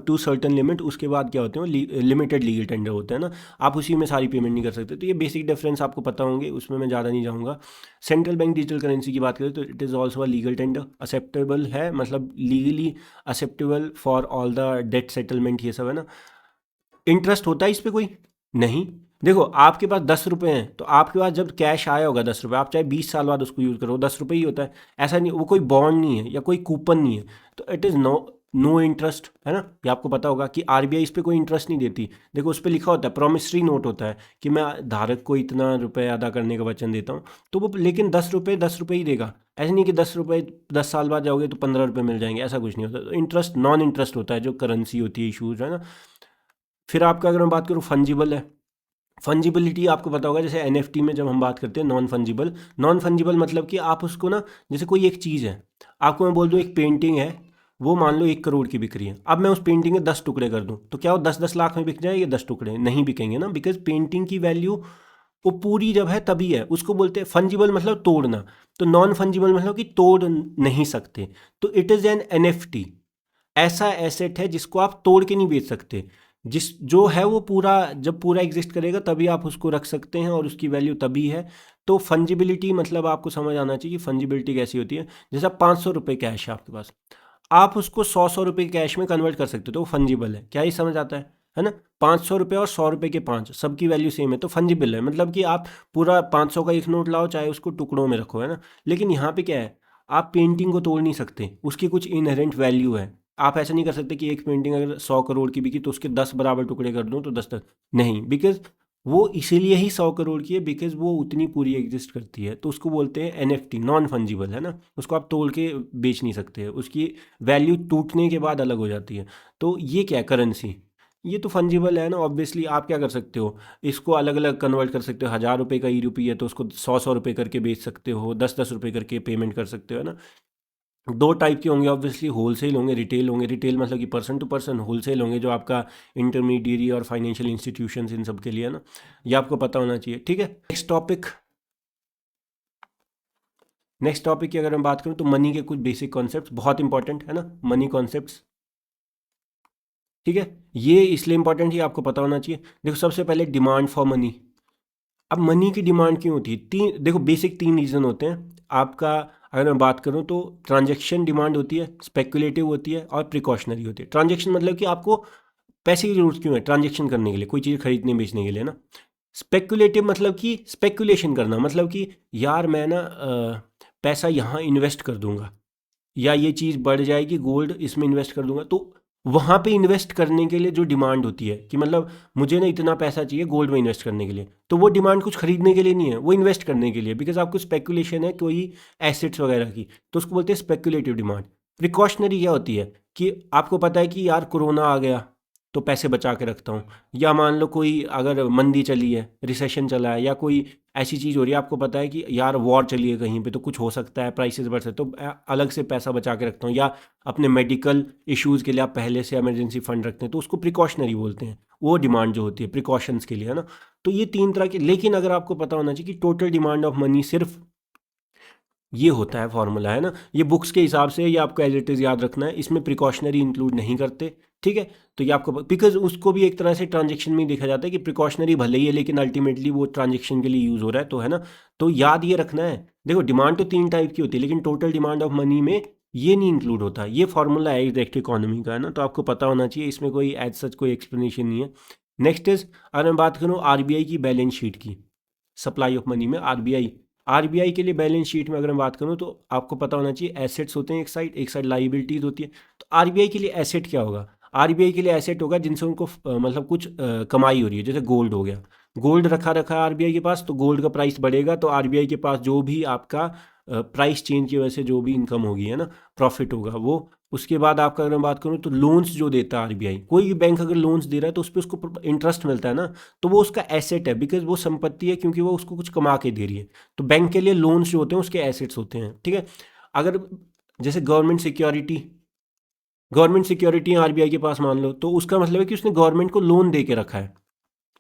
to certain limit, उसके बाद क्या होते हैं, लिमिटेड लीगल टेंडर होते हैं ना, आप उसी में सारी पेमेंट नहीं कर सकते। तो ये बेसिक डिफरेंस आपको पता होंगे, उसमें मैं ज़्यादा नहीं जाऊँगा। सेंट्रल बैंक डिजिटल करेंसी की बात करें तो it is also a legal tender, acceptable है, मतलब legally acceptable for all the debt settlement, ये सब, है ना। इंटरेस्ट होता है इस पे कोई नहीं। देखो, आपके पास 10 रुपये हैं, तो आपके पास जब कैश आया होगा 10 रुपये, आप चाहे 20 साल बाद उसको यूज़ करो, 10 रुपये ही होता है। ऐसा नहीं, वो कोई बॉन्ड नहीं है या कोई कूपन नहीं है, तो it is no no interest, है ना। ये आपको पता होगा कि आरबीआई इस पे कोई इंटरेस्ट नहीं देती। देखो, उस पर लिखा होता है, प्रोमिसरी नोट होता है कि मैं धारक को इतना रुपये अदा करने का वचन देता हूँ, तो वो लेकिन 10 रुपये 10 रुपये ही देगा। ऐसा नहीं कि 10 रुपये 10 साल बाद जाओगे तो 15 रुपये मिल जाएंगे, ऐसा कुछ नहीं होता। तो इंटरेस्ट नॉन इंटरेस्ट होता है, जो करेंसी होती है इशूज, है ना। फिर आपका अगर मैं बात करूँ, फंजिबल है। फंजिबिलिटी आपको पता होगा, जैसे एनएफटी में जब हम बात करते हैं नॉन फंजिबल मतलब कि आप उसको ना, जैसे कोई एक चीज़ है, आपको मैं बोल दूँ एक पेंटिंग है, वो मान लो 1 करोड़ की बिक रही है। अब मैं उस पेंटिंग के 10 टुकड़े कर दूँ, तो क्या वो 10-10 लाख में बिक जाएगी? 10 टुकड़े नहीं बिकेंगे ना, बिकॉज पेंटिंग की वैल्यू वो पूरी जब है तभी है। उसको बोलते हैं फंजिबल, मतलब तोड़ना। तो नॉन फंजिबल मतलब कि तोड़ नहीं सकते। तो इट इज़ एन एनएफटी, ऐसा एसेट है जिसको आप तोड़ के नहीं बेच सकते। जिस जो है वो पूरा, जब पूरा एग्जिस्ट करेगा तभी आप उसको रख सकते हैं और उसकी वैल्यू तभी है। तो फंजिबिलिटी मतलब आपको समझ आना चाहिए कि फंजिबिलिटी कैसी होती है। जैसा 500 रुपये कैश है आपके पास, आप उसको 100 100 रुपये कैश में कन्वर्ट कर सकते हो, तो वो फंजिबल है। क्या ये समझ आता है ना। 500 रुपये और 100 रुपये के 5, सबकी वैल्यू सेम है, तो फंजिबल है। मतलब कि आप पूरा 500 का एक नोट लाओ, चाहे उसको टुकड़ों में रखो, है ना। लेकिन यहाँ पे क्या है, आप पेंटिंग को तोड़ नहीं सकते, उसकी कुछ इनहेरेंट वैल्यू है। आप ऐसा नहीं कर सकते कि एक पेंटिंग अगर 100 करोड़ की बिकी तो उसके 10 बराबर टुकड़े कर दूं तो 10 तक नहीं, बिकॉज वो इसीलिए ही 100 करोड़ की है, बिकॉज वो उतनी पूरी एग्जिस्ट करती है। तो उसको बोलते हैं एनएफटी, नॉन फंजिबल, है ना। उसको आप तोड़ के बेच नहीं सकते, उसकी वैल्यू टूटने के बाद अलग हो जाती है। तो ये क्या है, करेंसी, ये तो फंजिबल है ना। ऑब्वियसली आप क्या कर सकते हो, इसको अलग अलग कन्वर्ट कर सकते हो। 1000 रुपये का ई रूपी है तो उसको 100 100 रुपये करके बेच सकते हो, 10 10 रुपये करके पेमेंट कर सकते हो, है ना। दो टाइप के होंगे ऑब्वियसली, होलसेल होंगे, रिटेल होंगे। रिटेल मतलब कि पर्सन टू पर्सन, होलसेल होंगे जो आपका इंटरमीडियरी और फाइनेंशियल इंस्टीट्यूशंस, इन सब के लिए, है ना। ये आपको पता होना चाहिए, ठीक है। नेक्स्ट टॉपिक की अगर मैं बात करूँ तो मनी के कुछ बेसिक कॉन्सेप्ट्स बहुत इंपॉर्टेंट है ना, मनी कॉन्सेप्ट्स, ठीक है। ये इसलिए इंपॉर्टेंट ही आपको पता होना चाहिए। देखो, सबसे पहले डिमांड फॉर मनी। अब मनी की डिमांड क्यों होती है, देखो बेसिक 3 रीज़न होते हैं आपका। अगर मैं बात करूँ तो ट्रांजैक्शन डिमांड होती है, स्पेकुलेटिव होती है और प्रिकॉशनरी होती है। ट्रांजैक्शन मतलब कि आपको पैसे की जरूरत क्यों है, ट्रांजैक्शन करने के लिए, कोई चीज़ खरीदने बेचने के लिए ना। स्पेकुलेटिव मतलब कि स्पेकुलेशन करना, मतलब कि यार मैं ना पैसा यहाँ इन्वेस्ट कर दूंगा, या ये चीज़ बढ़ जाएगी, गोल्ड इसमें इन्वेस्ट कर दूंगा, तो वहाँ पे इन्वेस्ट करने के लिए जो डिमांड होती है कि मतलब मुझे ना इतना पैसा चाहिए गोल्ड में इन्वेस्ट करने के लिए, तो वो डिमांड कुछ खरीदने के लिए नहीं है, वो इन्वेस्ट करने के लिए, बिकॉज आपको स्पेकुलेशन है कोई एसेट्स वगैरह की, तो उसको बोलते हैं स्पेकुलेटिव डिमांड। प्रिकॉशनरी क्या होती है कि आपको पता है कि यार कोरोना आ गया तो पैसे बचा के रखता हूँ, या मान लो कोई अगर मंदी चली है, रिसेशन चला है, या कोई ऐसी चीज़ हो रही है, आपको पता है कि यार वॉर चली है कहीं पे तो कुछ हो सकता है, प्राइसेस बढ़ सकते, तो अलग से पैसा बचा के रखता हूँ, या अपने मेडिकल इश्यूज़ के लिए आप पहले से इमरजेंसी फंड रखते हैं, तो उसको प्रिकॉशनरी बोलते हैं, वो डिमांड जो होती है प्रिकॉशंस के लिए, है ना। तो ये तीन तरह की, लेकिन अगर आपको पता होना चाहिए कि टोटल डिमांड ऑफ मनी सिर्फ ये होता है फॉर्मूला, है ना, ये बुक्स के हिसाब से, ये आपको एज इट इज़ याद रखना है, इसमें प्रिकॉशनरी इंक्लूड नहीं करते, ठीक है। तो ये आपको, बिकॉज उसको भी एक तरह से ट्रांजेक्शन में ही देखा जाता है कि प्रिकॉशनरी भले ही है लेकिन अल्टीमेटली वो ट्रांजेक्शन के लिए यूज़ हो रहा है, तो है ना। तो याद ये रखना है, देखो डिमांड तो तीन टाइप की होती है, लेकिन टोटल डिमांड ऑफ मनी में ये नहीं इंक्लूड होता, ये फॉर्मूला है एग्जैक्ट इकोनॉमी का, है ना, तो आपको पता होना चाहिए, इसमें कोई एज सच कोई एक्सप्लेनेशन नहीं है। नेक्स्ट इज, अगर मैं बात करूँ आरबीआई की बैलेंस शीट की, सप्लाई ऑफ मनी में आरबीआई, आरबीआई के लिए बैलेंस शीट में अगर मैं बात करूं तो आपको पता होना चाहिए एसेट्स होते हैं एक साइड लाइबिलिटीज होती है। तो आरबीआई के लिए एसेट क्या होगा, आरबीआई के लिए एसेट होगा जिनसे उनको मतलब कुछ कमाई हो रही है, जैसे गोल्ड हो गया, गोल्ड रखा रखा है आरबीआई के पास, तो गोल्ड का प्राइस बढ़ेगा तो आरबीआई के पास जो भी आपका प्राइस चेंज की वजह से जो भी इनकम होगी, है ना, प्रॉफिट होगा वो। उसके बाद आपका अगर मैं बात करूँ तो लोन्स जो देता है आरबीआई, कोई भी बैंक अगर लोन्स दे रहा है तो उस पर उसको इंटरेस्ट मिलता है ना, तो वो उसका एसेट है, बिकॉज वो संपत्ति है, क्योंकि वो उसको कुछ कमा के दे रही है। तो बैंक के लिए लोन्स जो होते हैं उसके एसेट्स होते हैं, ठीक है। अगर जैसे गवर्नमेंट सिक्योरिटी आरबीआई के पास मान लो, तो उसका मतलब है कि उसने गवर्नमेंट को लोन दे के रखा है।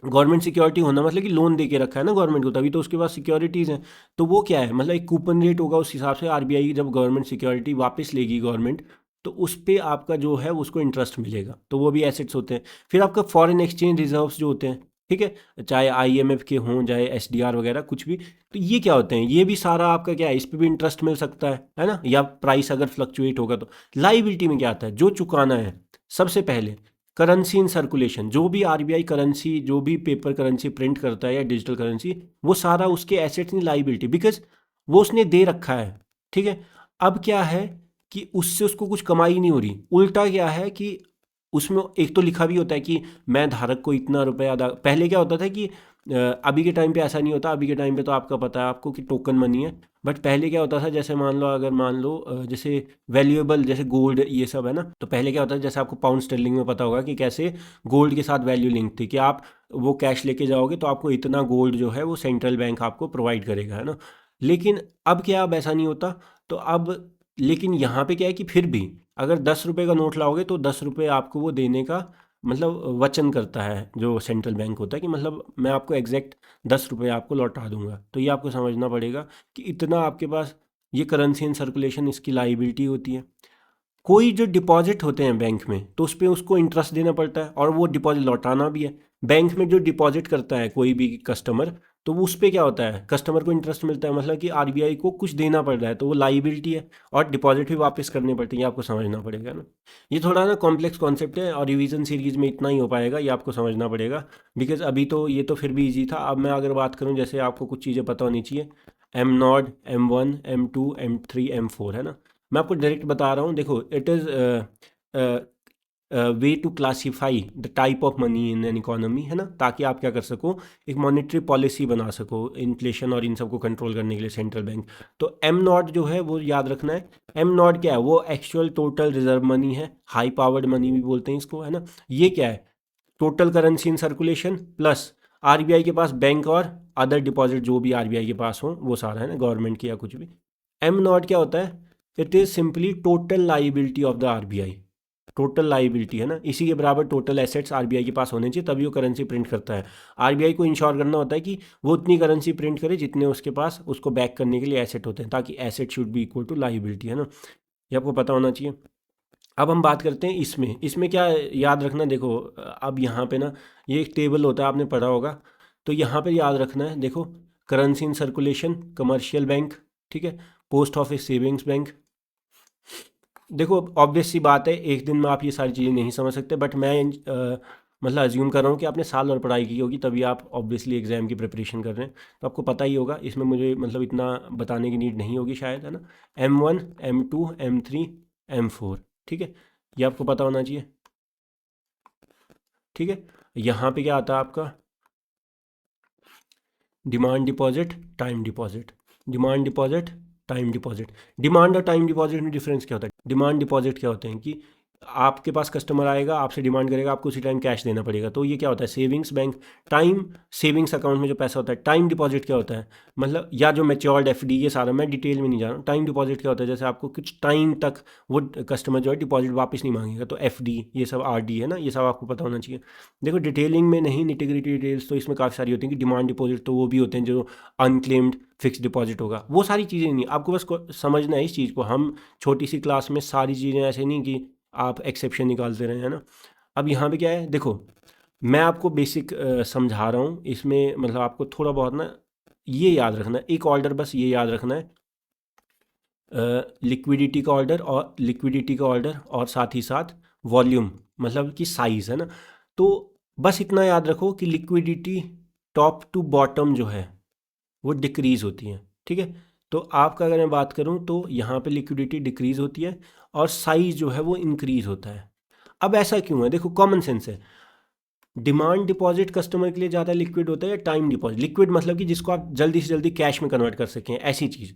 गवर्नमेंट सिक्योरिटी होना मतलब कि लोन दे के रखा है ना गवर्नमेंट को, तभी तो उसके पास सिक्योरिटीज़ हैं। तो वो क्या है, मतलब एक कूपन रेट होगा, उस हिसाब से आरबीआई जब गवर्नमेंट सिक्योरिटी वापस लेगी गवर्नमेंट, तो उस पे आपका जो है उसको इंटरेस्ट मिलेगा, तो वो भी एसेट्स होते हैं। फिर आपका फॉरेन एक्सचेंज रिजर्व्स जो होते हैं, ठीक है, चाहे आईएमएफ के हों चाहे एसडीआर वगैरह कुछ भी, तो ये क्या होते हैं, ये भी सारा आपका क्या है, इस पे भी इंटरेस्ट मिल सकता है ना, या प्राइस अगर फ्लक्चुएट होगा तो। लाइबिलिटी में क्या आता है, जो चुकाना है, सबसे पहले करेंसी इन सर्कुलेशन, जो भी आरबीआई करेंसी, जो भी पेपर करेंसी प्रिंट करता है या डिजिटल करेंसी, वो सारा उसके एसेट्स नहीं लाइबिलिटी, बिकॉज वो उसने दे रखा है, ठीक है। अब क्या है कि उससे उसको कुछ कमाई नहीं हो रही, उल्टा क्या है कि उसमें एक तो लिखा भी होता है कि मैं धारक को इतना रुपया अदा, पहले क्या होता था कि अभी के टाइम पे ऐसा नहीं होता, अभी के टाइम पे तो आपका पता है आपको कि टोकन मनी है, बट पहले क्या होता था, जैसे मान लो अगर मान लो जैसे वैल्यूएबल जैसे गोल्ड ये सब है ना, तो पहले क्या होता है, जैसे आपको पाउंड स्टर्लिंग में पता होगा कि कैसे गोल्ड के साथ वैल्यू लिंक थी, कि आप वो कैश लेके जाओगे तो आपको इतना गोल्ड जो है वो सेंट्रल बैंक आपको प्रोवाइड करेगा, है ना। लेकिन अब क्या, अब ऐसा नहीं होता, तो अब लेकिन यहाँ पे क्या है कि फिर भी अगर 10 रुपये का नोट लाओगे तो 10 रुपये आपको वो देने का मतलब वचन करता है जो सेंट्रल बैंक होता है, कि मतलब मैं आपको एग्जैक्ट 10 रुपये आपको लौटा दूंगा। तो ये आपको समझना पड़ेगा कि इतना आपके पास ये करेंसी इन सर्कुलेशन इसकी लाइबिलिटी होती है। कोई जो डिपॉजिट होते हैं बैंक में तो उस पर उसको इंटरेस्ट देना पड़ता है और वो डिपॉजिट लौटाना भी है। बैंक में जो डिपॉजिट करता है कोई भी कस्टमर, तो वो उस पर क्या होता है, कस्टमर को इंटरेस्ट मिलता है, मतलब कि आरबीआई को कुछ देना पड़ रहा है, तो वो लाइबिलिटी है, और डिपॉजिट भी वापस करने पड़ते हैं, ये आपको समझना पड़ेगा ना। ये थोड़ा ना कॉम्प्लेक्स कॉन्सेप्ट है और रिवीजन सीरीज में इतना ही हो पाएगा, ये आपको समझना पड़ेगा, बिकॉज अभी तो ये तो फिर भी इजी था। अब मैं अगर बात करूँ, जैसे आपको कुछ चीज़ें पता होनी चाहिए, M0 M1 M2 M3 M4, है ना। मैं आपको डायरेक्ट बता रहा हूँ, देखो it is way to classify the type of money in an economy, है ना, ताकि आप क्या कर सको, एक मॉनेटरी पॉलिसी बना सको इन्फ्लेशन और इन सबको कंट्रोल करने के लिए सेंट्रल बैंक। तो M0 जो है वो याद रखना है। M0 क्या है, वो एक्चुअल टोटल रिजर्व मनी है, हाई पावर्ड मनी भी बोलते हैं इसको, है ना। ये क्या है, total currency in circulation plus RBI के पास बैंक और अदर डिपॉजिट जो भी आरबीआई के पास हो वो सारा, है ना, गवर्नमेंट की या कुछ भी। M0 क्या होता है, it is simply total liability of the RBI, total liability, है ना, इसी के बराबर टोटल एसेट्स आरबीआई के पास होने चाहिए, तभी वो करेंसी प्रिंट करता है। आरबीआई को इंश्योर करना होता है कि वो उतनी करेंसी प्रिंट करे जितने उसके पास उसको बैक करने के लिए एसेट होते हैं, ताकि asset should be equal to liability, है ना, ये आपको पता होना चाहिए। अब हम बात करते हैं इसमें इसमें क्या याद रखना, देखो अब यहाँ पे ना ये एक टेबल होता है, आपने पढ़ा होगा, तो यहाँ पे याद रखना है, देखो currency in circulation commercial bank, ठीक है, पोस्ट ऑफिस सेविंग्स बैंक। देखो ऑब्वियस सी बात है, एक दिन में आप ये सारी चीज़ें नहीं समझ सकते, बट मैं मतलब अज्यूम कर रहा हूँ कि आपने साल और पढ़ाई की होगी, तभी आप ऑब्वियसली एग्ज़ाम की प्रिपरेशन कर रहे हैं, तो आपको पता ही होगा। इसमें मुझे मतलब इतना बताने की नीड नहीं होगी शायद, है ना। M1, M2, M3, M4, ठीक है, ये आपको पता होना चाहिए, ठीक है। यहाँ पे क्या आता है आपका, demand deposit, time deposit, demand deposit, time deposit. Demand और टाइम डिपॉजिट में डिफरेंस क्या होता है? डिमांड डिपॉजिट क्या होते हैं कि आपके पास कस्टमर आएगा, आपसे डिमांड करेगा, आपको उसी टाइम कैश देना पड़ेगा, तो ये क्या होता है? Savings bank. Time savings account में जो पैसा होता है। टाइम डिपॉजिट क्या होता है? मतलब या जो मैच्योर्ड एफडी, ये सारा मैं डिटेल में नहीं जा रहा हूँ। टाइम डिपॉजिट क्या होता है? जैसे आपको कुछ टाइम तक वो कस्टमर जो है डिपॉजिट वापस नहीं मांगेगा, तो एफडी, ये सब आरडी है ना, ये सब आपको पता होना चाहिए। देखो डिटेलिंग में नहीं, निटिग्रिटी डिटेल्स तो इसमें काफ़ी सारी होती हैं कि डिमांड डिपॉजिट तो वो भी होते हैं जो अनक्लेम्ड फिक्स डिपॉजिट होगा, वो सारी चीज़ें नहीं, आपको बस समझना है इस चीज़ को। हम छोटी सी क्लास में सारी चीज़ें ऐसे नहीं कि आप एक्सेप्शन निकालते रहे, है ना। अब यहाँ पे क्या है, देखो मैं आपको बेसिक समझा रहा हूँ इसमें, मतलब आपको थोड़ा बहुत ना ये याद रखना है, एक ऑर्डर बस ये याद रखना है, लिक्विडिटी का ऑर्डर, और लिक्विडिटी का ऑर्डर और साथ ही साथ वॉल्यूम, मतलब कि साइज़, है ना। तो बस इतना याद रखो कि लिक्विडिटी टॉप टू बॉटम जो है वो डिक्रीज़ होती है, ठीक है। तो आपका अगर मैं बात करूं तो यहाँ पे लिक्विडिटी डिक्रीज़ होती है और साइज़ जो है वो इंक्रीज़ होता है। अब ऐसा क्यों है? देखो कॉमन सेंस है। डिमांड डिपॉजिट कस्टमर के लिए ज़्यादा लिक्विड होता है या टाइम डिपॉजिट? लिक्विड मतलब कि जिसको आप जल्दी से जल्दी कैश में कन्वर्ट कर सकें, ऐसी चीज़।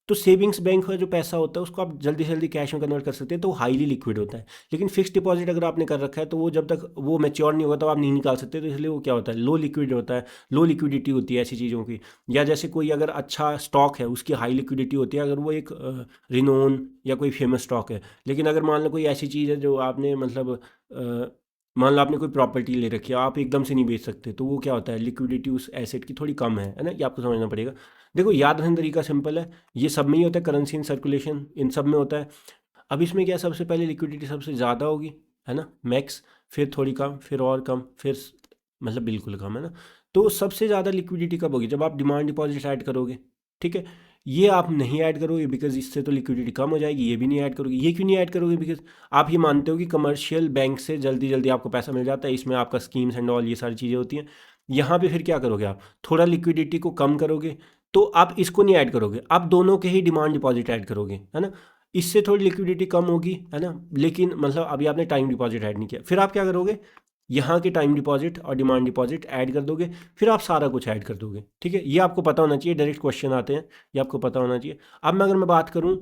तो सेविंग्स बैंक का जो पैसा होता है उसको आप जल्दी से जल्दी कैश में कन्वर्ट कर सकते हैं, तो हाईली लिक्विड होता है। लेकिन फिक्स डिपॉजिट अगर आपने कर रखा है तो वो जब तक वो मैच्योर नहीं होगा तो आप नहीं निकाल सकते, तो इसलिए वो क्या होता है? लो लिक्विड होता है, लो लिक्विडिटी होती है ऐसी चीज़ों की। या जैसे कोई अगर अच्छा स्टॉक है उसकी हाई लिक्विडिटी होती है, अगर वो एक रिनोन या कोई फेमस स्टॉक है। लेकिन अगर मान लो कोई ऐसी चीज़ है जो आपने मतलब मान लो आपने कोई प्रॉपर्टी ले रखी है, आप एकदम से नहीं बेच सकते, तो वो क्या होता है? लिक्विडिटी उस एसेट की थोड़ी कम है ना, ये आपको समझना पड़ेगा। देखो याद रखने तरीका सिंपल है, ये सब में ही होता है, करेंसी इन सर्कुलेशन इन सब में होता है। अब इसमें क्या, सबसे पहले लिक्विडिटी सबसे ज़्यादा होगी, है ना, मैक्स, फिर थोड़ी कम, फिर और कम, फिर मतलब बिल्कुल कम, है ना। तो सबसे ज़्यादा लिक्विडिटी कब होगी? जब आप डिमांड डिपॉजिट ऐड करोगे, ठीक है। ये आप नहीं ऐड करोगे बिकॉज इससे तो लिक्विडिटी कम हो जाएगी, ये भी नहीं ऐड करोगे। ये क्यों नहीं ऐड करोगे? बिकॉज आप ये मानते हो कि कमर्शियल बैंक से जल्दी जल्दी आपको पैसा मिल जाता है, इसमें आपका स्कीम्स एंड ऑल ये सारी चीज़ें होती हैं। यहाँ पे फिर क्या करोगे आप? थोड़ा लिक्विडिटी को कम करोगे, तो आप इसको नहीं ऐड करोगे, आप दोनों के ही डिमांड डिपॉजिट ऐड करोगे, है ना। इससे थोड़ी लिक्विडिटी कम होगी, है ना, लेकिन मतलब अभी आपने टाइम डिपॉजिट ऐड नहीं किया। फिर आप क्या करोगे? यहाँ के टाइम डिपॉजिट और डिमांड डिपॉजिट ऐड कर दोगे, फिर आप सारा कुछ ऐड कर दोगे, ठीक है। ये आपको पता होना चाहिए, डायरेक्ट क्वेश्चन आते हैं, ये आपको पता होना चाहिए। अब मैं अगर मैं बात करूँ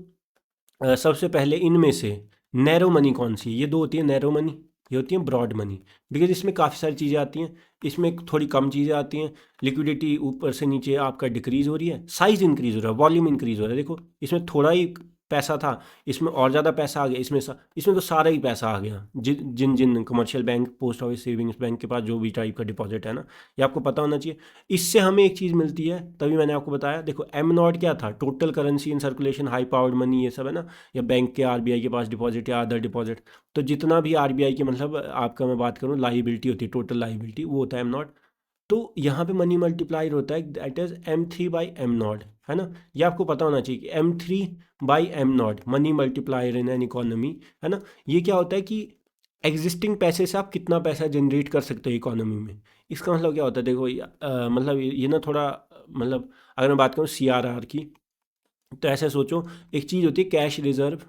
सबसे पहले इनमें से नैरो मनी कौन सी है? ये दो होती है नैरो मनी, ये होती है ब्रॉड मनी। बिकॉज इसमें काफ़ी सारी चीज़ें आती हैं, इसमें थोड़ी कम चीज़ें आती हैं। लिक्विडिटी ऊपर से नीचे आपका डिक्रीज़ हो रही है, साइज़ इंक्रीज़ हो रहा है, वॉल्यूम इंक्रीज़ हो रहा है। देखो इसमें थोड़ा ही पैसा था, इसमें और ज़्यादा पैसा आ गया, इसमें तो सारा ही पैसा आ गया। जिन जिन commercial bank, post office savings bank के पास जो भी टाइप का डिपॉजिट है ना, ये आपको पता होना चाहिए। इससे हमें एक चीज़ मिलती है, तभी मैंने आपको बताया। देखो एम नॉट क्या था? Total currency in circulation, high powered money, ये सब है ना, या बैंक के आरबीआई के पास डिपॉजिट या अदर डिपॉजिट। तो जितना भी आरबीआई के मतलब आपका मैं बात करूँ लाइबिलिटी होती है, टोटल लाइबिलिटी, वो होता है एम नॉट। तो यहाँ पे मनी मल्टीप्लायर होता है, दैट इज M3/M0, है ना। ये आपको पता होना चाहिए कि M3/M0 money multiplier in an economy, है ना। ये क्या होता है कि एग्जिस्टिंग पैसे से आप कितना पैसा जनरेट कर सकते हो इकोनॉमी में। इसका मतलब क्या होता है? देखो मतलब ये ना थोड़ा मतलब अगर मैं बात करूँ CRR की, तो ऐसे सोचो, एक चीज़ होती है कैश रिजर्व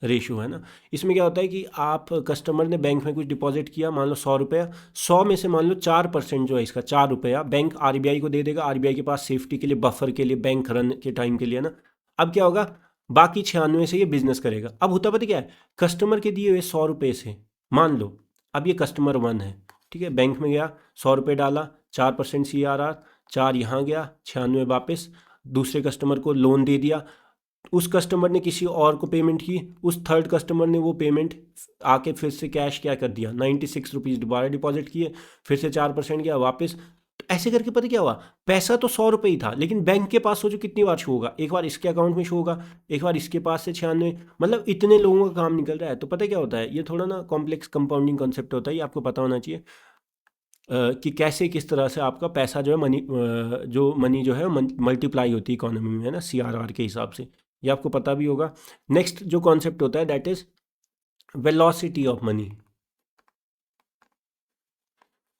रेशो, है ना। इसमें क्या होता है कि आप कस्टमर ने बैंक में कुछ डिपॉजिट किया, मान लो 100 रुपया, 100 में से मान लो 4% जो है इसका, 4 रुपया बैंक आरबीआई को दे देगा, आरबीआई के पास सेफ्टी के लिए, बफर के लिए, बैंक रन के टाइम के लिए ना। अब क्या होगा? बाकी 96 से ये बिजनेस करेगा। अब होता पता क्या है? कस्टमर के दिए हुए 100 रुपये से, मान लो अब ये कस्टमर 1 है, ठीक है, बैंक में गया, 100 रुपये डाला, 4% CRR, 4 यहाँ गया, 96 वापस, दूसरे कस्टमर को लोन दे दिया, उस कस्टमर ने किसी और को पेमेंट की, उस थर्ड कस्टमर ने वो पेमेंट आके फिर से कैश क्या कर दिया, 96 रुपीज़ दोबारा डिपॉजिट किए, फिर से 4% गया वापस। तो ऐसे करके पता क्या हुआ? पैसा तो 100 रुपये ही था, लेकिन बैंक के पास सोचो कितनी बार शो होगा, एक बार इसके अकाउंट में शो होगा, एक बार इसके पास से 96, मतलब इतने लोगों का काम निकल रहा है। तो पता क्या होता है? ये थोड़ा ना कॉम्प्लेक्स कंपाउंडिंग कॉन्सेप्ट होता है, ये आपको पता होना चाहिए कि कैसे किस तरह से आपका पैसा जो है मनी जो है मल्टीप्लाई होती है इकोनॉमी में, है ना, CRR के हिसाब से। ये आपको पता भी होगा। नेक्स्ट जो कॉन्सेप्ट होता है that is velocity of money.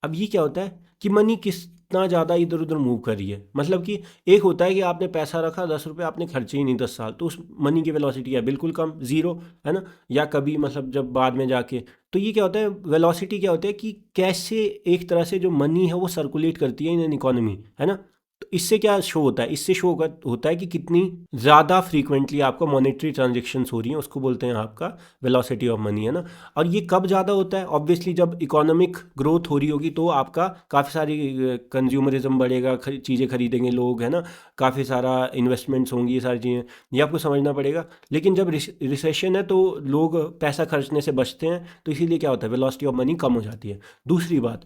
अब ये क्या होता है कि मनी कितना ज़्यादा इधर उधर मूव कर रही है। मतलब कि एक होता है कि आपने पैसा रखा 10 रुपये, आपने खर्चे ही नहीं 10 साल, तो उस मनी की वेलोसिटी है बिल्कुल कम, ज़ीरो, है ना। या कभी मतलब जब बाद में जाके, तो ये क्या होता है, वेलोसिटी क्या होता है कि कैसे एक तरह से जो मनी है वो सर्कुलेट करती है इन एन इकोनॉमी, है ना। तो इससे क्या शो होता है, इससे शो होता है कि कितनी ज़्यादा फ्रीक्वेंटली आपको मॉनेटरी ट्रांजेक्शन्स हो रही हैं, उसको बोलते हैं आपका वेलोसिटी ऑफ मनी, है ना। और ये कब ज़्यादा होता है, ऑब्वियसली जब इकोनॉमिक ग्रोथ हो रही होगी तो आपका काफ़ी सारी कंज्यूमरिज्म बढ़ेगा, चीज़ें खरीदेंगे लोग, है ना, काफ़ी सारा इन्वेस्टमेंट्स होंगी, ये सारी चीज़ें, ये आपको समझना पड़ेगा। लेकिन जब रिसेशन है तो लोग पैसा खर्चने से बचते हैं, तो इसीलिए क्या होता है, वेलोसिटी ऑफ मनी कम हो जाती है। दूसरी बात,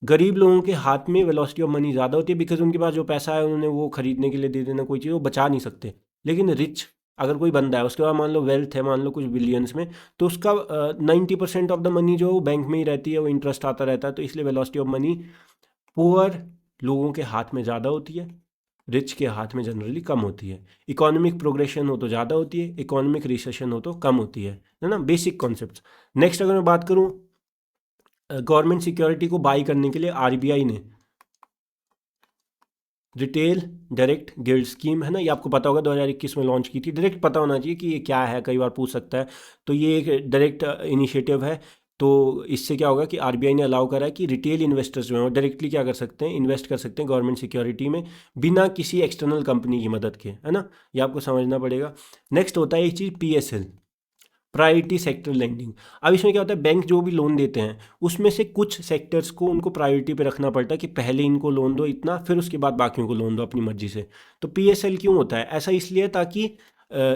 गरीब लोगों के हाथ में वेलोसिटी ऑफ मनी ज़्यादा होती है, बिकॉज उनके पास जो पैसा है उन्होंने वो खरीदने के लिए दे देना, कोई चीज़ वो बचा नहीं सकते। लेकिन रिच अगर कोई बंदा है, उसके पास मान लो वेल्थ है, मान लो कुछ बिलियंस में, तो उसका 90% ऑफ द मनी जो बैंक में ही रहती है, वो इंटरेस्ट आता रहता है, तो इसलिए वेलोसिटी ऑफ मनी पुअर लोगों के हाथ में ज़्यादा होती है, रिच के हाथ में जनरली कम होती है। इकोनॉमिक प्रोग्रेशन हो तो ज़्यादा होती है, इकोनॉमिक रिसेशन हो तो कम होती है ना, बेसिक कॉन्सेप्ट। नेक्स्ट अगर मैं बात करूँ गवर्नमेंट सिक्योरिटी को बाई करने के लिए आरबीआई ने रिटेल डायरेक्ट गिल्ड स्कीम, है ना, ये आपको पता होगा 2021 में लॉन्च की थी। डायरेक्ट पता होना चाहिए कि ये क्या है, कई बार पूछ सकता है। तो ये एक डायरेक्ट इनिशिएटिव है। तो इससे क्या होगा कि आरबीआई ने अलाउ करा है कि रिटेल इन्वेस्टर्स जो हैं वो डायरेक्टली क्या कर सकते हैं, इन्वेस्ट कर सकते हैं गवर्नमेंट सिक्योरिटी में, बिना किसी एक्सटर्नल कंपनी की मदद के, है ना। ये आपको समझना पड़ेगा। नेक्स्ट होता है एक चीज़ पीएसएल, प्रायोरिटी सेक्टर लेंडिंग। अब इसमें क्या होता है, बैंक जो भी लोन देते हैं उसमें से कुछ सेक्टर्स को उनको प्रायोरिटी पे रखना पड़ता है कि पहले इनको लोन दो इतना, फिर उसके बाद बाकियों को लोन दो अपनी मर्जी से। तो पीएसएल क्यों होता है ऐसा, इसलिए ताकि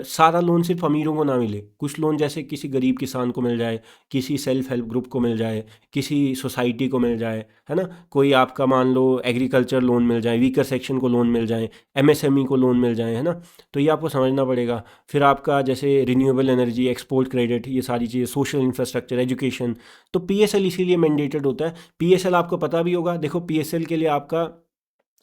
सारा लोन सिर्फ अमीरों को ना मिले, कुछ लोन जैसे किसी गरीब किसान को मिल जाए, किसी सेल्फ हेल्प ग्रुप को मिल जाए, किसी सोसाइटी को मिल जाए, है ना, कोई आपका मान लो एग्रीकल्चर लोन मिल जाए, वीकर सेक्शन को लोन मिल जाए, एमएसएमई को लोन मिल जाए, है ना। तो ये आपको समझना पड़ेगा। फिर आपका जैसे रिन्यूएबल एनर्जी, एक्सपोर्ट क्रेडिट, ये सारी चीज़ें, सोशल इंफ्रास्ट्रक्चर, एजुकेशन, तो पीएसएल इसीलिए मैंडेटेड होता है। पीएसएल आपको पता भी होगा, देखो पीएसएल के लिए आपका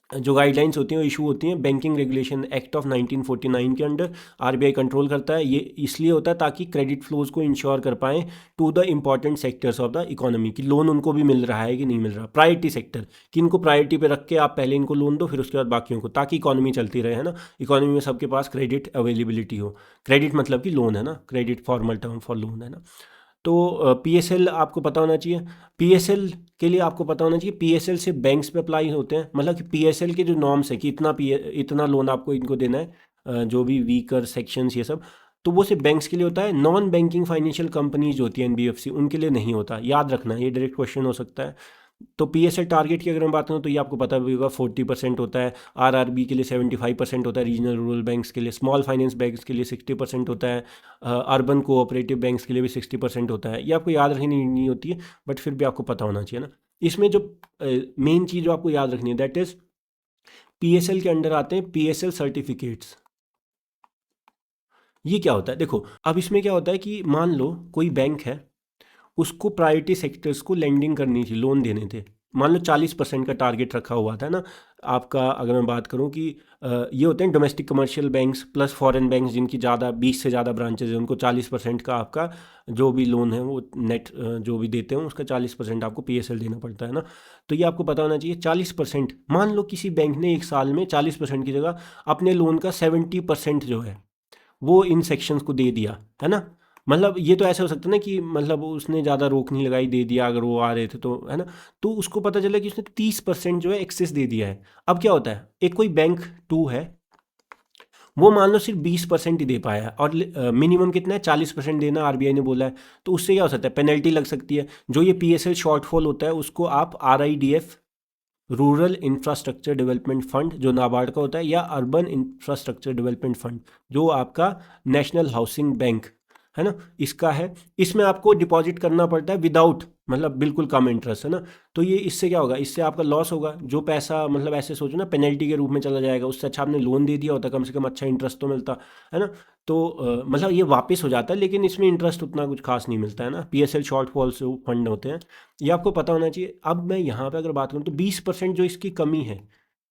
जो गाइडलाइंस होती हैं वो इशू होती हैं बैंकिंग रेगुलेशन एक्ट ऑफ 1949 के अंडर, आरबीआई कंट्रोल करता है। ये इसलिए होता है ताकि क्रेडिट फ्लोज को इंश्योर कर पाएँ to the important sectors of the economy, कि लोन उनको भी मिल रहा है कि नहीं मिल रहा, प्रायोरिटी सेक्टर, कि इनको प्रायोरिटी पे रख के आप पहले इनको लोन दो फिर उसके बाद बाकियों को, ताकि इकोनॉमी चलती रहे, है ना, इकोनॉमी में सबके पास क्रेडिट अवेलेबिलिटी हो। क्रेडिट मतलब कि लोन, है ना, credit formal term for loan, है ना। तो पीएसएल आपको पता होना चाहिए। पीएसएल के लिए आपको पता होना चाहिए, पीएसएल से बैंक्स पे अप्लाई होते हैं, मतलब कि पीएसएल के जो नॉर्म्स है कि इतना लोन आपको इनको देना है, जो भी वीकर सेक्शंस ये सब, तो वो सिर्फ बैंक्स के लिए होता है। नॉन बैंकिंग फाइनेंशियल कंपनीज होती है एनबीएफसी, उनके लिए नहीं होता, याद रखना, ये डायरेक्ट क्वेश्चन हो सकता है। तो पीएसएल टारगेट की अगर मैं बात करूँ तो ये आपको पता भी होगा 40% होता है, आरआरबी के लिए 75% होता है, रीजनल रूरल बैंक्स के लिए, स्मॉल फाइनेंस बैंक्स के लिए 60% होता है, अर्बन कोऑपरेटिव बैंक्स के लिए भी 60% होता है। ये आपको याद रखनी नहीं होती है, बट फिर भी आपको पता होना चाहिए ना। इसमें जो मेन चीज़ जो आपको याद रखनी है दैट इज़ पीएसएल के अंडर आते हैं पीएसएल सर्टिफिकेट्स। ये क्या होता है, देखो अब इसमें क्या होता है कि मान लो कोई बैंक है, उसको प्रायोरिटी सेक्टर्स को लेंडिंग करनी थी, लोन देने थे, मान लो 40% का टारगेट रखा हुआ था ना आपका। अगर मैं बात करूं कि ये होते हैं domestic commercial banks plus foreign banks जिनकी ज़्यादा 20 से ज़्यादा ब्रांचेज हैं, उनको 40% का आपका जो भी लोन है वो नेट जो भी देते हैं उसका 40% आपको पीएसएल देना पड़ता है ना। तो ये आपको पता होना चाहिए 40%, मान लो किसी बैंक ने एक साल में 40% की जगह अपने लोन का 70% जो है वो इन सेक्शंस को दे दिया, है ना। मतलब ये तो ऐसा हो सकता है ना कि मतलब उसने ज़्यादा रोक नहीं लगाई, दे दिया अगर वो आ रहे थे तो, है ना। तो उसको पता चला कि उसने 30% जो है एक्सेस दे दिया है। अब क्या होता है, एक कोई बैंक टू है, वो मान लो सिर्फ 20% ही दे पाया है और मिनिमम कितना है 40% देना आरबीआई ने बोला है। तो उससे क्या हो सकता है, पेनल्टी लग सकती है। जो ये पीएसएल शॉर्टफॉल होता है उसको आप RIDF, rural infrastructure development fund जो नाबार्ड का होता है, या अर्बन इंफ्रास्ट्रक्चर डेवलपमेंट फंड जो आपका नेशनल हाउसिंग बैंक, है ना, इसका है। इसमें आपको डिपॉजिट करना पड़ता है विदाउट, मतलब बिल्कुल कम इंटरेस्ट, है ना। तो ये इससे क्या होगा, इससे आपका लॉस होगा, जो पैसा मतलब ऐसे सोचो ना पेनल्टी के रूप में चला जाएगा, उससे अच्छा आपने लोन दे दिया होता, कम से कम अच्छा इंटरेस्ट तो मिलता, है ना। तो मतलब ये वापस हो जाता है, लेकिन इसमें इंटरेस्ट उतना कुछ खास नहीं मिलता है ना। पीएसएल शॉर्टफॉल से फंड होते हैं, ये आपको पता होना चाहिए। अब मैं यहाँ पे अगर बात करूँ तो 20% जो इसकी कमी है,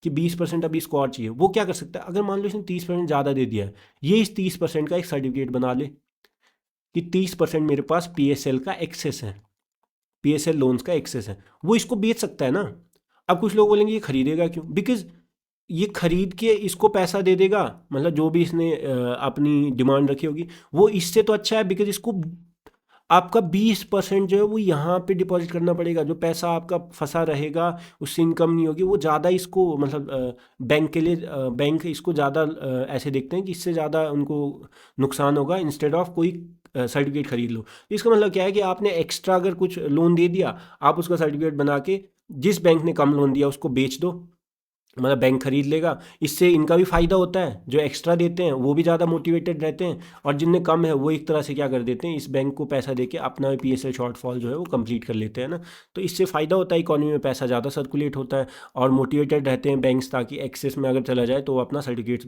कि 20% अभी इसको और चाहिए, वो क्या कर सकता है, अगर मान लो इसने 30% ज़्यादा दे दिया है, ये इस 30% का एक सर्टिफिकेट बना ले कि 30% मेरे पास PSL का एक्सेस है, PSL लोन्स का एक्सेस है, वो इसको बेच सकता है ना। अब कुछ लोग बोलेंगे ये खरीदेगा क्यों, बिकॉज ये खरीद के इसको पैसा दे देगा, मतलब जो भी इसने अपनी डिमांड रखी होगी वो इससे तो अच्छा है, बिकॉज इसको आपका 20% जो है वो यहाँ पे डिपॉजिट करना पड़ेगा, जो पैसा आपका फंसा रहेगा उससे इनकम नहीं होगी, वो ज़्यादा इसको मतलब बैंक के लिए बैंक इसको ज़्यादा ऐसे देखते हैं कि इससे ज़्यादा उनको नुकसान होगा, इंस्टेड ऑफ कोई सर्टिफिकेट खरीद लो। इसका मतलब क्या है कि आपने एक्स्ट्रा अगर कुछ लोन दे दिया, आप उसका सर्टिफिकेट बना के जिस बैंक ने कम लोन दिया उसको बेच दो, मतलब बैंक खरीद लेगा, इससे इनका भी फ़ायदा होता है, जो एक्स्ट्रा देते हैं वो भी ज़्यादा मोटिवेटेड रहते हैं, और जिनने कम है वो एक तरह से क्या कर देते हैं, इस बैंक को पैसा देके अपना PSL शॉर्टफॉल जो है वो कंप्लीट कर लेते हैं ना। तो इससे फ़ायदा होता है, इकोनॉमी में पैसा ज़्यादा सर्कुलेट होता है और मोटिवेटेड रहते हैं बैंक्स, ताकि एक्सेस में अगर चला जाए तो वो अपना सर्टिफिकेट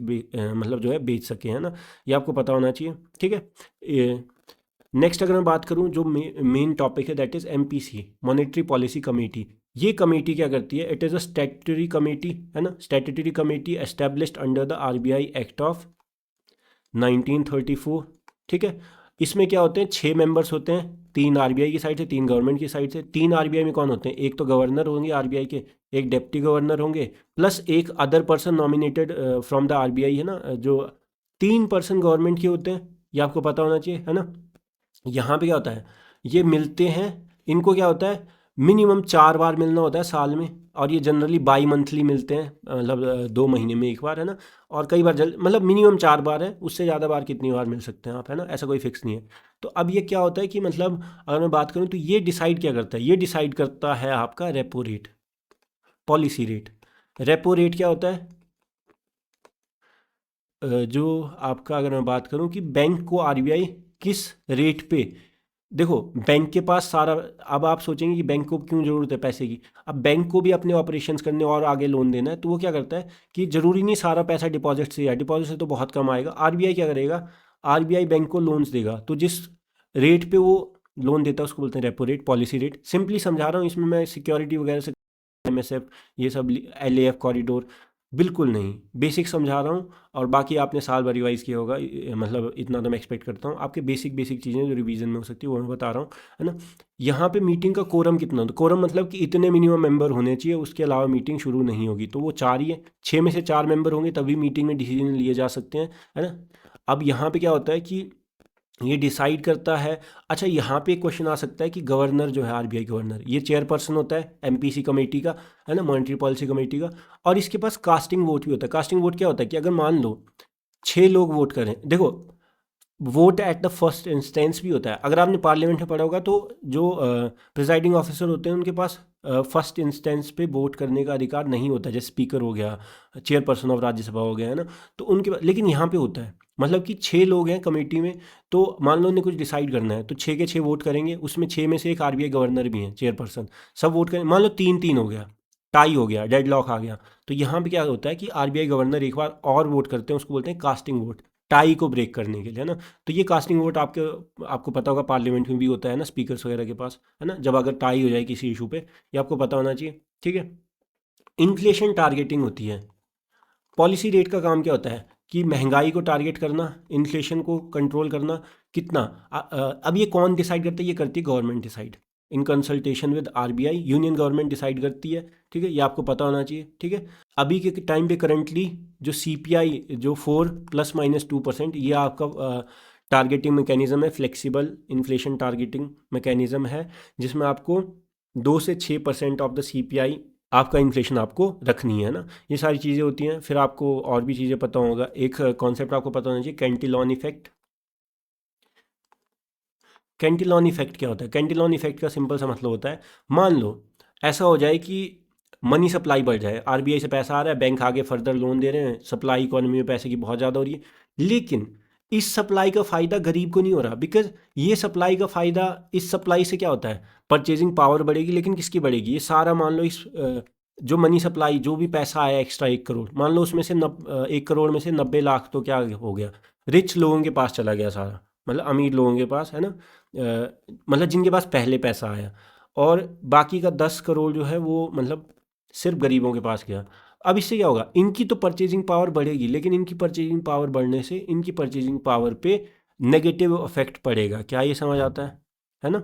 मतलब जो है बेच सके, है ना। ये आपको पता होना चाहिए, ठीक है। नेक्स्ट अगर मैं बात करूं, जो मेन टॉपिक है that is MPC, monetary policy committee. ये कमेटी क्या करती है, it is a statutory committee, है ना, statutory committee established under the RBI act of 1934, ठीक है। इसमें क्या होते हैं, 6 मेंबर्स होते हैं, 3 RBI की साइड से, 3 गवर्नमेंट की साइड से। 3 RBI में कौन होते हैं, एक तो गवर्नर होंगे RBI के, एक डिप्टी गवर्नर होंगे, प्लस एक other person nominated from the RBI, है ना, जो 3 पर्सन गवर्नमेंट के होते हैं, ये आपको पता होना चाहिए, है ना। यहाँ पे क्या होता है, ये मिलते हैं, इनको क्या होता है, मिनिमम 4 बार मिलना होता है साल में, और ये जनरली बाई मंथली मिलते हैं, मतलब 2 महीने में एक बार, है ना। और कई बार मतलब मिनिमम 4 बार है, उससे ज़्यादा बार कितनी बार मिल सकते हैं आप, है ना, ऐसा कोई फिक्स नहीं है। तो अब ये क्या होता है कि मतलब अगर मैं बात करूँ तो ये डिसाइड क्या करता है, ये डिसाइड करता है आपका repo rate, policy rate. Repo rate क्या होता है, जो आपका अगर मैं बात करूं कि बैंक को RBI किस रेट पे, देखो बैंक के पास सारा, अब आप सोचेंगे कि बैंक को क्यों ज़रूरत है पैसे की, अब बैंक को भी अपने ऑपरेशंस करने और आगे लोन देना है, तो वो क्या करता है कि ज़रूरी नहीं सारा पैसा डिपॉजिट से, या डिपॉजिट से तो बहुत कम आएगा, RBI क्या करेगा, RBI बैंक को लोन्स देगा, तो जिस रेट पे वो लोन देता है उसको बोलते हैं repo rate, policy rate. Simply समझा रहा हूँ, इसमें मैं सिक्योरिटी वगैरह से MSF ये सब LAF कॉरिडोर बिल्कुल नहीं, बेसिक समझा रहा हूँ, और बाकी आपने साल भर रिवाइज़ किया होगा, मतलब इतना तो मैं एक्सपेक्ट करता हूँ। आपके बेसिक चीज़ें जो रिवीजन में हो सकती है वो मैं बता रहा हूँ, है ना। यहाँ पे मीटिंग का कोरम कितना होता है, कोरम मतलब कि इतने मिनिमम मेंबर होने चाहिए, उसके अलावा मीटिंग शुरू नहीं होगी, तो वो 4 ही है, 6 में से 4 मेंबर होंगे तभी मीटिंग में डिसीजन लिए जा सकते हैं, है ना। अब यहाँ पे क्या होता है कि ये डिसाइड करता है। अच्छा, यहाँ पे एक क्वेश्चन आ सकता है कि गवर्नर जो है, RBI गवर्नर, ये चेयरपर्सन होता है MPC कमेटी का, है ना, मॉनेटरी पॉलिसी कमेटी का, और इसके पास कास्टिंग वोट भी होता है। कास्टिंग वोट क्या होता है कि अगर मान लो 6 लोग वोट करें, देखो vote at the first instance भी होता है, अगर आपने पार्लियामेंट में पढ़ा होगा तो जो प्रिजाइडिंग ऑफिसर होते हैं उनके पास फर्स्ट इंस्टेंस पे वोट करने का अधिकार नहीं होता, जैसे स्पीकर हो गया, चेयरपर्सन ऑफ राज्यसभा हो गया, है ना, तो उनके पास, लेकिन यहाँ पे होता है, मतलब कि 6 लोग हैं कमेटी में, तो मान लो उन्हें कुछ डिसाइड करना है, तो 6 के 6 वोट करेंगे, उसमें 6 में से एक RBI गवर्नर भी हैं, चेयरपर्सन, सब वोट करें, मान लो 3-3 हो गया, टाई हो गया, डेडलॉक आ गया, तो यहाँ पे क्या होता है कि RBI गवर्नर एक बार और वोट करते हैं, उसको बोलते हैं कास्टिंग वोट, टाई को ब्रेक करने के लिए, है ना। तो ये कास्टिंग वोट आपको पता होगा पार्लियामेंट में भी होता है ना, स्पीकर्स वगैरह के पास, है ना, जब अगर टाई हो जाए किसी इशू पे, ये आपको पता होना चाहिए, ठीक है। इन्फ्लेशन टारगेटिंग होती है, पॉलिसी रेट का काम क्या होता है कि महंगाई को टारगेट करना, इन्फ्लेशन को कंट्रोल करना, कितना अब ये कौन डिसाइड करता है, ये करती है government decide, in consultation with RBI, union government decide करती है, ठीक है, ये आपको पता होना चाहिए, ठीक है। अभी के टाइम पे करंटली जो CPI जो 4 ± 2%, ये आपका टारगेटिंग मैकेनिज्म है, फ्लेक्सिबल इन्फ्लेशन टारगेटिंग मैकेनिज्म है, जिसमें आपको 2 से 6% ऑफ द CPI आपका इन्फ्लेशन आपको रखनी है ना। ये सारी चीज़ें होती हैं। फिर आपको और भी चीज़ें पता होगा, एक कॉन्सेप्ट आपको पता होना चाहिए, कैंटिलॉन इफेक्ट। कैंटिलॉन इफेक्ट क्या होता है, कैंटिलॉन इफेक्ट का सिंपल सा मतलब होता है, मान लो ऐसा हो जाए कि मनी सप्लाई बढ़ जाए, RBI से पैसा आ रहा है, बैंक आगे फर्दर लोन दे रहे हैं, सप्लाई इकोनॉमी में पैसे की बहुत ज़्यादा हो रही है, लेकिन इस सप्लाई का फ़ायदा गरीब को नहीं हो रहा, बिकॉज ये सप्लाई का फ़ायदा, इस सप्लाई से क्या होता है, परचेजिंग पावर बढ़ेगी, लेकिन किसकी बढ़ेगी, ये सारा मान लो इस जो मनी सप्लाई, जो भी पैसा आया एक्स्ट्रा 1 करोड़, मान लो उसमें से 1 करोड़ में से 90 लाख तो क्या हो गया, रिच लोगों के पास चला गया सारा, मतलब अमीर लोगों के पास, है ना, मतलब जिनके पास पहले पैसा आया, और बाकी का 10 करोड़ जो है वो मतलब सिर्फ गरीबों के पास गया। अब इससे क्या होगा, इनकी तो परचेजिंग पावर बढ़ेगी, लेकिन इनकी परचेजिंग पावर बढ़ने से इनकी परचेजिंग पावर पे नेगेटिव इफेक्ट पड़ेगा। क्या ये समझ आता है ना?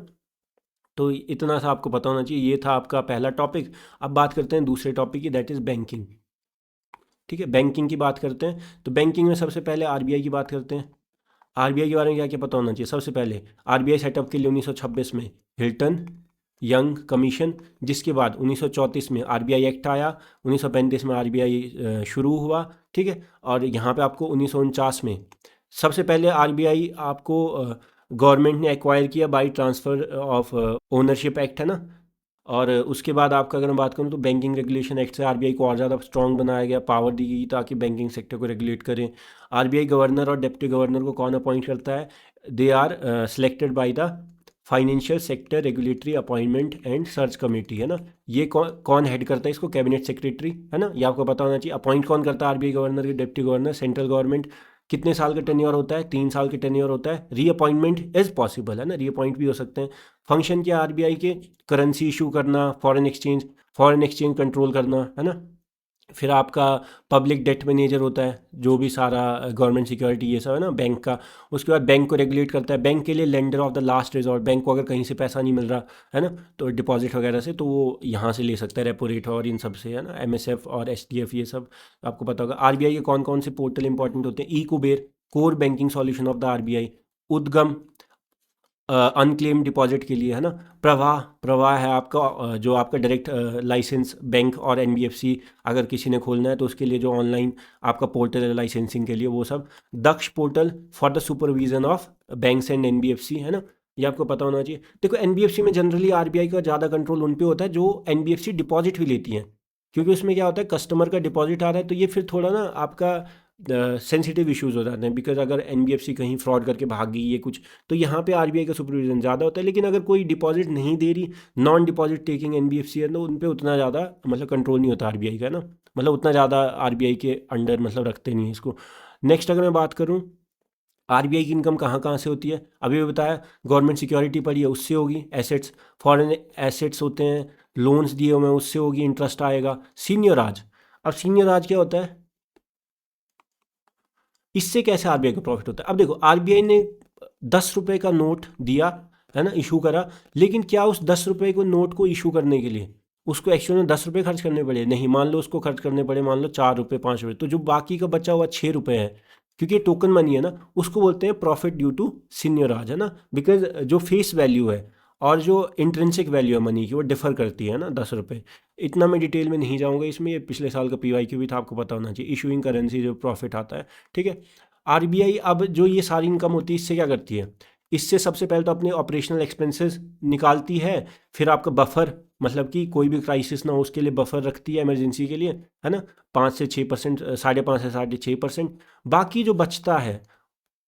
तो इतना सा आपको पता होना चाहिए। ये था आपका पहला टॉपिक। अब बात करते हैं दूसरे टॉपिक की, दैट इज़ बैंकिंग। ठीक है, बैंकिंग की बात करते हैं। तो बैंकिंग में सबसे पहले आरबीआई की बात करते हैं। आरबीआई के बारे में क्या क्या पता होना चाहिए? सबसे पहले आरबीआई सेटअप के लिए 1926 में हिल्टन यंग कमीशन, जिसके बाद 1934 में आरबीआई एक्ट आया, 1935 में आरबीआई शुरू हुआ। ठीक है, और यहाँ पे आपको 1949 में सबसे पहले आरबीआई आपको गवर्नमेंट ने एक्वायर किया by transfer of ownership act, है ना। और उसके बाद आपका अगर मैं बात करूँ तो बैंकिंग रेगुलेशन एक्ट से आरबीआई को और ज़्यादा स्ट्रॉन्ग बनाया गया, पावर दी गई ताकि बैंकिंग सेक्टर को रेगुलेट करें। आरबीआई गवर्नर और डिप्टी गवर्नर को कौन अपॉइंट करता है? They are selected by the financial sector regulatory appointment and search committee, है ना। ये कौन कौन हेड करता है इसको? कैबिनेट सेक्रेटरी, है ना। ये आपको पता होना चाहिए। अपॉइंट कौन करता है आरबीआई गवर्नर के? Deputy governor. सेंट्रल गवर्नमेंट कितने साल का टेन्योर होता है? 3 साल का टेन्योर होता है। रीअपॉइंटमेंट इज पॉसिबल, है ना, रीअपॉइंट भी हो सकते हैं। फंक्शन क्या आरबीआई के? करेंसी इशू करना, फॉरेन एक्सचेंज कंट्रोल करना, है ना। फिर आपका पब्लिक डेट मैनेजर होता है, जो भी सारा गवर्नमेंट सिक्योरिटी ये सब है ना बैंक का। उसके बाद बैंक को रेगुलेट करता है। बैंक के लिए lender of the last resort, bank को अगर कहीं से पैसा नहीं मिल रहा है ना, तो डिपॉजिट वगैरह से, तो वो यहाँ से ले सकता है, रेपो रेट और इन सब से, है ना, एमएसएफ और एसडीएफ, ये सब आपको पता होगा। आरबीआई के कौन कौन से पोर्टल इंपॉर्टेंट होते हैं? E Kuber, core banking solution of the RBI. UDGAM, unclaim deposit के लिए, है ना। प्रवाह, प्रवाह है आपका जो आपका डायरेक्ट लाइसेंस बैंक और एनबीएफसी अगर किसी ने खोलना है तो उसके लिए जो ऑनलाइन आपका पोर्टल है लाइसेंसिंग के लिए, वो सब। Daksh portal for the supervision of banks and NBFC, है ना। ये आपको पता होना चाहिए। देखो, एनबीएफसी में जनरली आरबीआई का ज़्यादा कंट्रोल उन पे होता है जो एनबीएफसी डिपॉजिट भी लेती हैं, क्योंकि उसमें क्या होता है, कस्टमर का डिपॉजिट आ रहा है, तो ये फिर थोड़ा ना आपका सेंसिटिव इश्यूज हो जाते हैं। बिकॉज अगर एनबीएफसी कहीं फ्रॉड करके भाग गई ये कुछ, तो यहाँ पे आरबीआई का सुपरविजन ज़्यादा होता है। लेकिन अगर कोई डिपॉजिट नहीं दे रही, नॉन डिपॉजिट टेकिंग एनबीएफसी है, तो उन पे उतना ज़्यादा मतलब कंट्रोल नहीं होता आरबीआई का, ना। मतलब उतना ज़्यादा आरबीआई के अंडर मतलब रखते नहीं है इसको। नेक्स्ट अगर मैं बात करूँ, आरबीआई की इनकम कहाँ कहाँ से होती है? अभी भी बताया, गवर्नमेंट सिक्योरिटी पड़ी है उससे होगी, एसेट्स, फॉरेन एसेट्स होते हैं, लोन्स दिए हुए हैं उससे होगी, इंटरेस्ट आएगा। सीनियर आज, अब सीनियर आज क्या होता है? इससे कैसे आरबीआई को प्रॉफिट होता है? अब देखो, आरबीआई ने 10 रुपए का नोट दिया, है ना, इशू करा, लेकिन क्या उस 10 रुपए को नोट को इशू करने के लिए उसको एक्चुअल में 10 रुपए खर्च करने पड़े? नहीं। मान लो उसको खर्च करने पड़े, मान लो 4 रुपए, 5 रुपए, तो जो बाकी का बचा हुआ 6 रुपए है, क्योंकि ये टोकन मनी है ना, उसको बोलते हैं प्रॉफिट ड्यू टू सीनियर आज, है ना। बिकॉज जो फेस वैल्यू है और जो इंट्रिंसिक वैल्यू है मनी की, वो डिफर करती है ना 10 रुपए। इतना मैं डिटेल में नहीं जाऊंगा इसमें, ये पिछले साल का पीवाईक्यू भी था, आपको पता होना चाहिए। इशूइंग करेंसी जो प्रॉफिट आता है, ठीक है। आरबीआई अब जो ये सारी इनकम होती है, इससे क्या करती है? इससे सबसे पहले तो अपने ऑपरेशनल एक्सपेंसेस निकालती है। फिर आपका बफर, मतलब कि कोई भी क्राइसिस ना हो उसके लिए बफर रखती है इमरजेंसी के लिए, है ना। 5 से 6%, 5.5 से 6%। बाकी जो बचता है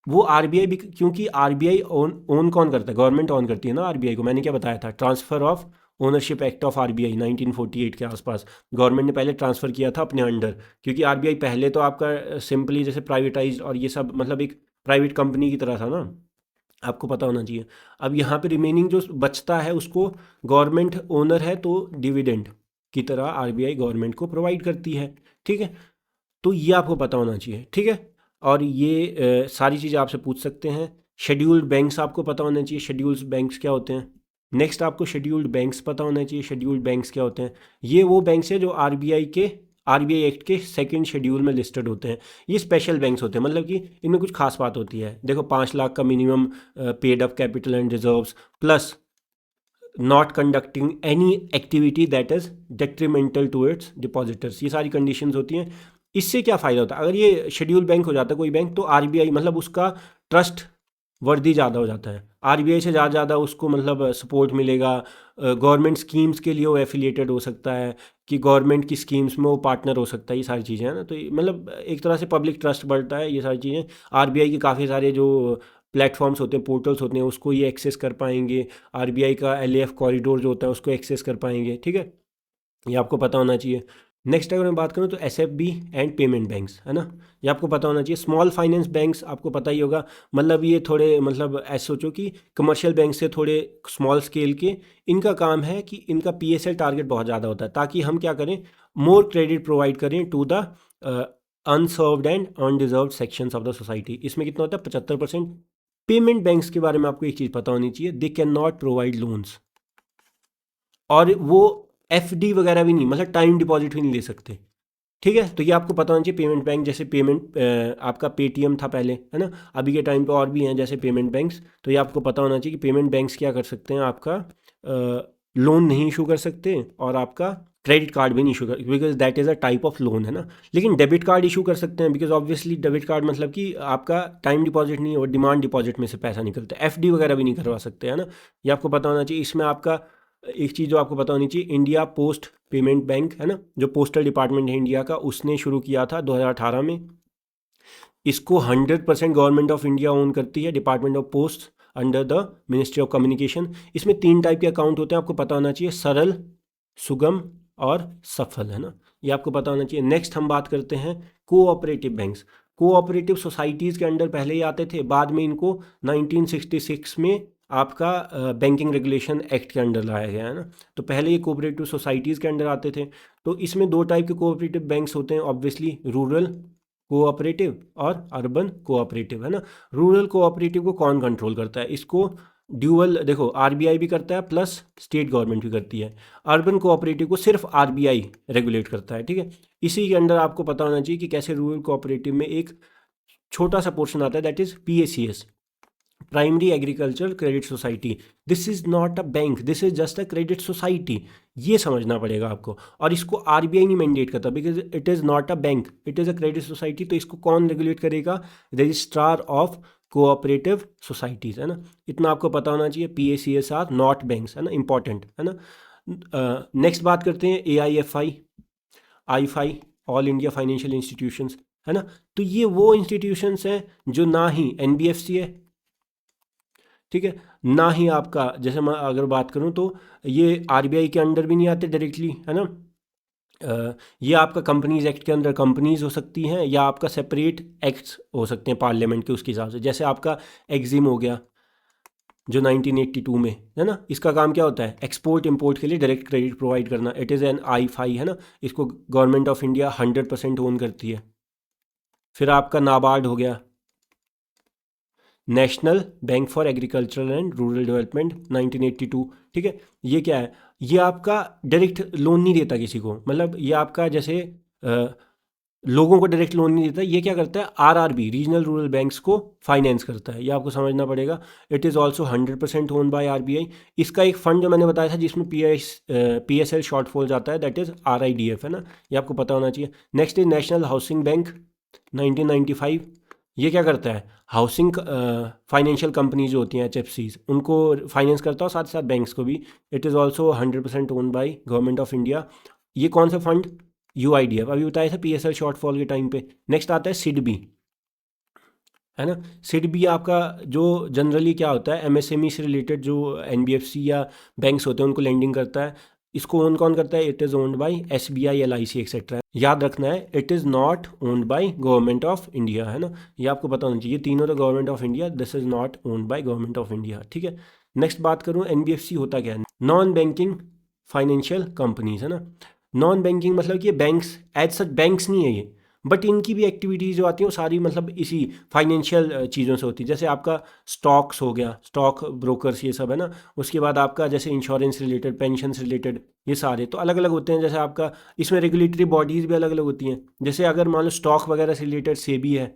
वो आरबीआई भी, क्योंकि आरबीआई ओन ओन कौन करता है? गवर्नमेंट ऑन करती है ना आरबीआई को। मैंने क्या बताया था? Transfer of ownership act of RBI 1948 के आसपास गवर्नमेंट ने पहले ट्रांसफ़र किया था अपने अंडर। क्योंकि आरबीआई पहले तो आपका सिंपली जैसे प्राइवेटाइज और ये सब, मतलब एक प्राइवेट कंपनी की तरह था ना, आपको पता होना चाहिए। अब यहाँ पे रिमेनिंग जो बचता है उसको गवर्नमेंट ओनर है, तो डिविडेंड की तरह आरबीआई गवर्नमेंट को प्रोवाइड करती है, ठीक है। तो ये आपको पता होना चाहिए, ठीक है। और ये सारी चीज़ें आपसे पूछ सकते हैं। शेड्यूल्ड बैंक्स आपको पता होने चाहिए, शेड्यूल्ड बैंक्स क्या होते हैं। नेक्स्ट आपको शेड्यूल्ड बैंक्स पता होना चाहिए। शेड्यूल्ड बैंक्स क्या होते हैं? ये वो बैंक्स हैं जो आरबीआई एक्ट के सेकंड शेड्यूल में लिस्टेड होते हैं। ये स्पेशल बैंक्स होते हैं, मतलब कि इनमें कुछ खास बात होती है। देखो, 5 लाख का minimum paid up capital and reserves, plus not conducting any activity that is detrimental to its depositors, ये सारी कंडीशंस होती हैं। इससे क्या फ़ायदा होता है? अगर ये शेड्यूल बैंक हो जाता है कोई बैंक, तो आरबीआई मतलब उसका ट्रस्ट वर्दी ज़्यादा हो जाता है। आरबीआई से ज़्यादा ज़्यादा उसको मतलब सपोर्ट मिलेगा। गवर्नमेंट स्कीम्स के लिए वो एफिलिएटेड हो सकता है, कि गवर्नमेंट की स्कीम्स में वो पार्टनर हो सकता है। ये सारी चीज़ें हैं ना, तो मतलब एक तरह से पब्लिक ट्रस्ट बढ़ता है। ये सारी चीज़ें आरबीआई के काफ़ी सारे जो प्लेटफॉर्म्स होते हैं, पोर्टल्स होते हैं, उसको ये एक्सेस कर पाएंगे। आरबीआई का एलएएफ कॉरिडोर जो होता है उसको एक्सेस कर पाएंगे, ठीक है। ये आपको पता होना चाहिए। नेक्स्ट अगर मैं बात करूँ तो एसएफबी एंड पेमेंट बैंक्स, है ना, ये आपको पता होना चाहिए। स्मॉल फाइनेंस बैंक्स आपको पता ही होगा, मतलब ये थोड़े, मतलब ऐसे सोचो कि कमर्शियल बैंक से थोड़े स्मॉल स्केल के, इनका काम है कि इनका पीएसएल टारगेट बहुत ज़्यादा होता है, ताकि हम क्या करें, मोर क्रेडिट प्रोवाइड करें to the unserved and undeserved sections of the society. इसमें कितना होता है, 75%। पेमेंट बैंक्स के बारे में आपको एक चीज़ पता होनी चाहिए, they can not provide loans, और वो एफडी वगैरह भी नहीं, मतलब टाइम डिपॉजिट भी नहीं ले सकते, ठीक है। तो ये आपको पता होना चाहिए। पेमेंट बैंक जैसे पेमेंट आपका पेटीएम था पहले, है ना, अभी के टाइम पे और भी हैं जैसे पेमेंट बैंक्स, तो ये आपको पता होना चाहिए कि पेमेंट बैंक्स क्या कर सकते हैं, आपका लोन नहीं इशू कर सकते, और आपका क्रेडिट कार्ड भी नहीं इशू कर, because that is a type of loan, है ना। लेकिन डेबिट कार्ड इशू कर सकते हैं, बिकॉज ऑब्वियसली डेबिट कार्ड मतलब कि आपका टाइम डिपॉजिट नहीं और डिमांड डिपॉजिट में से पैसा निकलता है, एफडी वगैरह भी नहीं करवा सकते, है ना। ये आपको पता होना चाहिए। इसमें आपका एक चीज़ जो आपको पता होनी चाहिए, इंडिया पोस्ट पेमेंट बैंक, है ना, जो पोस्टल डिपार्टमेंट है इंडिया का, उसने शुरू किया था 2018 में। इसको 100% गवर्नमेंट ऑफ इंडिया ओन करती है, department of post under the ministry of communication. इसमें 3 टाइप के अकाउंट होते हैं, आपको पता होना चाहिए, सरल, सुगम और सफल, है ना, ये आपको पता होना चाहिए। नेक्स्ट हम बात करते हैं कोऑपरेटिव बैंक्स। कोऑपरेटिव सोसाइटीज़ के अंडर पहले ही आते थे, बाद में इनको 1966 में आपका बैंकिंग रेगुलेशन एक्ट के अंडर लाया गया, है ना। तो पहले ये कोऑपरेटिव सोसाइटीज़ के अंडर आते थे। तो इसमें 2 टाइप के कोऑपरेटिव बैंक्स होते हैं, ऑब्वियसली रूरल कोऑपरेटिव और अर्बन कोऑपरेटिव, है ना। रूरल कोऑपरेटिव को कौन कंट्रोल करता है, इसको ड्यूअल, देखो आरबीआई भी करता है प्लस स्टेट गवर्नमेंट भी करती है। अर्बन कोऑपरेटिव को सिर्फ आरबीआई रेगुलेट करता है, ठीक है। इसी के अंडर आपको पता होना चाहिए कि कैसे रूरल कोऑपरेटिव में एक छोटा सा पोर्शन आता है, that is PACS, primary agriculture credit society. This is not a bank, this is just a credit society, ये समझना पड़ेगा आपको। और इसको आरबीआई नहीं मैंडेट करता, because it is not a bank, it is a credit society. तो इसको कौन रेगुलेट करेगा, रजिस्ट्रार ऑफ कोऑपरेटिव सोसाइटीज़, है ना। इतना आपको पता होना चाहिए। पीएसीएस आर नॉट बैंक्स, है ना, इंपॉर्टेंट, है ना। नेक्स्ट बात करते हैं एआईएफआई, आईफाई, ऑल इंडिया फाइनेंशियल इंस्टीट्यूशंस, है ना। तो ये वो इंस्टीट्यूशंस हैं जो ना ही एनबीएफसी है, ठीक है, ना ही आपका, जैसे मैं अगर बात करूं तो ये आरबीआई के अंडर भी नहीं आते डायरेक्टली, है ना। ये आपका कंपनीज एक्ट के अंदर कंपनीज हो सकती हैं, या आपका सेपरेट एक्ट्स हो सकते हैं पार्लियामेंट के उसके हिसाब से। जैसे आपका एग्जिम हो गया जो 1982 में, है ना, इसका काम क्या होता है, एक्सपोर्ट इंपोर्ट के लिए डायरेक्ट क्रेडिट प्रोवाइड करना। It is an I FI, है ना, इसको गवर्नमेंट ऑफ इंडिया 100% ओन करती है। फिर आपका नाबार्ड हो गया, national bank for agricultural and rural development 1982, ठीक है। ये क्या है, ये आपका डायरेक्ट लोन नहीं देता किसी को, मतलब ये आपका जैसे लोगों को डायरेक्ट लोन नहीं देता। ये क्या करता है, आरआरबी, रीजनल रूरल बैंक्स को फाइनेंस करता है, ये आपको समझना पड़ेगा। It is also 100% own by RBI. इसका एक फंड जो मैंने बताया था जिसमें पीएसएल शॉर्टफॉल जाता है, दैट इज़ आरआईडीएफ, है ना, ये आपको पता होना चाहिए। Next is national housing bank 1995। ये क्या करता है, हाउसिंग फाइनेंशियल कंपनीज जो होती हैं एचएफसीज, उनको फाइनेंस करता है, और साथ साथ बैंक्स को भी। It is also 100% own by government of India. ये कौन सा फंड, यूआईडीएफ, अभी बताया था पीएसएल शॉर्टफॉल के टाइम पे। नेक्स्ट आता है सिडबी, है ना। सिडबी आपका जो जनरली क्या होता है, एमएसएमई से रिलेटेड जो एनबीएफसी या बैंक्स होते हैं उनको लेंडिंग करता है। इसको ओन कौन करता है, it is owned by SBI, LIC etcetera. याद रखना है, it is not owned by government of India, है ना, ये आपको पता होना चाहिए। तीनों तो government of India, this is not owned by government of India, ठीक है। नेक्स्ट बात करूँ, एनबीएफसी होता क्या है, नॉन बैंकिंग फाइनेंशियल कंपनीज, है ना। नॉन बैंकिंग मतलब कि ये बैंक्स एज सच बैंक्स नहीं है ये, बट इनकी भी एक्टिविटीज़ जो आती हैं वो सारी मतलब इसी फाइनेंशियल चीज़ों से होती है। जैसे आपका स्टॉक्स हो गया, स्टॉक ब्रोकर्स, ये सब, है ना। उसके बाद आपका जैसे इंश्योरेंस रिलेटेड, पेंशन से रिलेटेड, ये सारे तो अलग अलग होते हैं। जैसे आपका इसमें रेगुलेटरी बॉडीज़ भी अलग अलग होती हैं। जैसे अगर मान लो स्टॉक वगैरह से रिलेटेड सेबी है,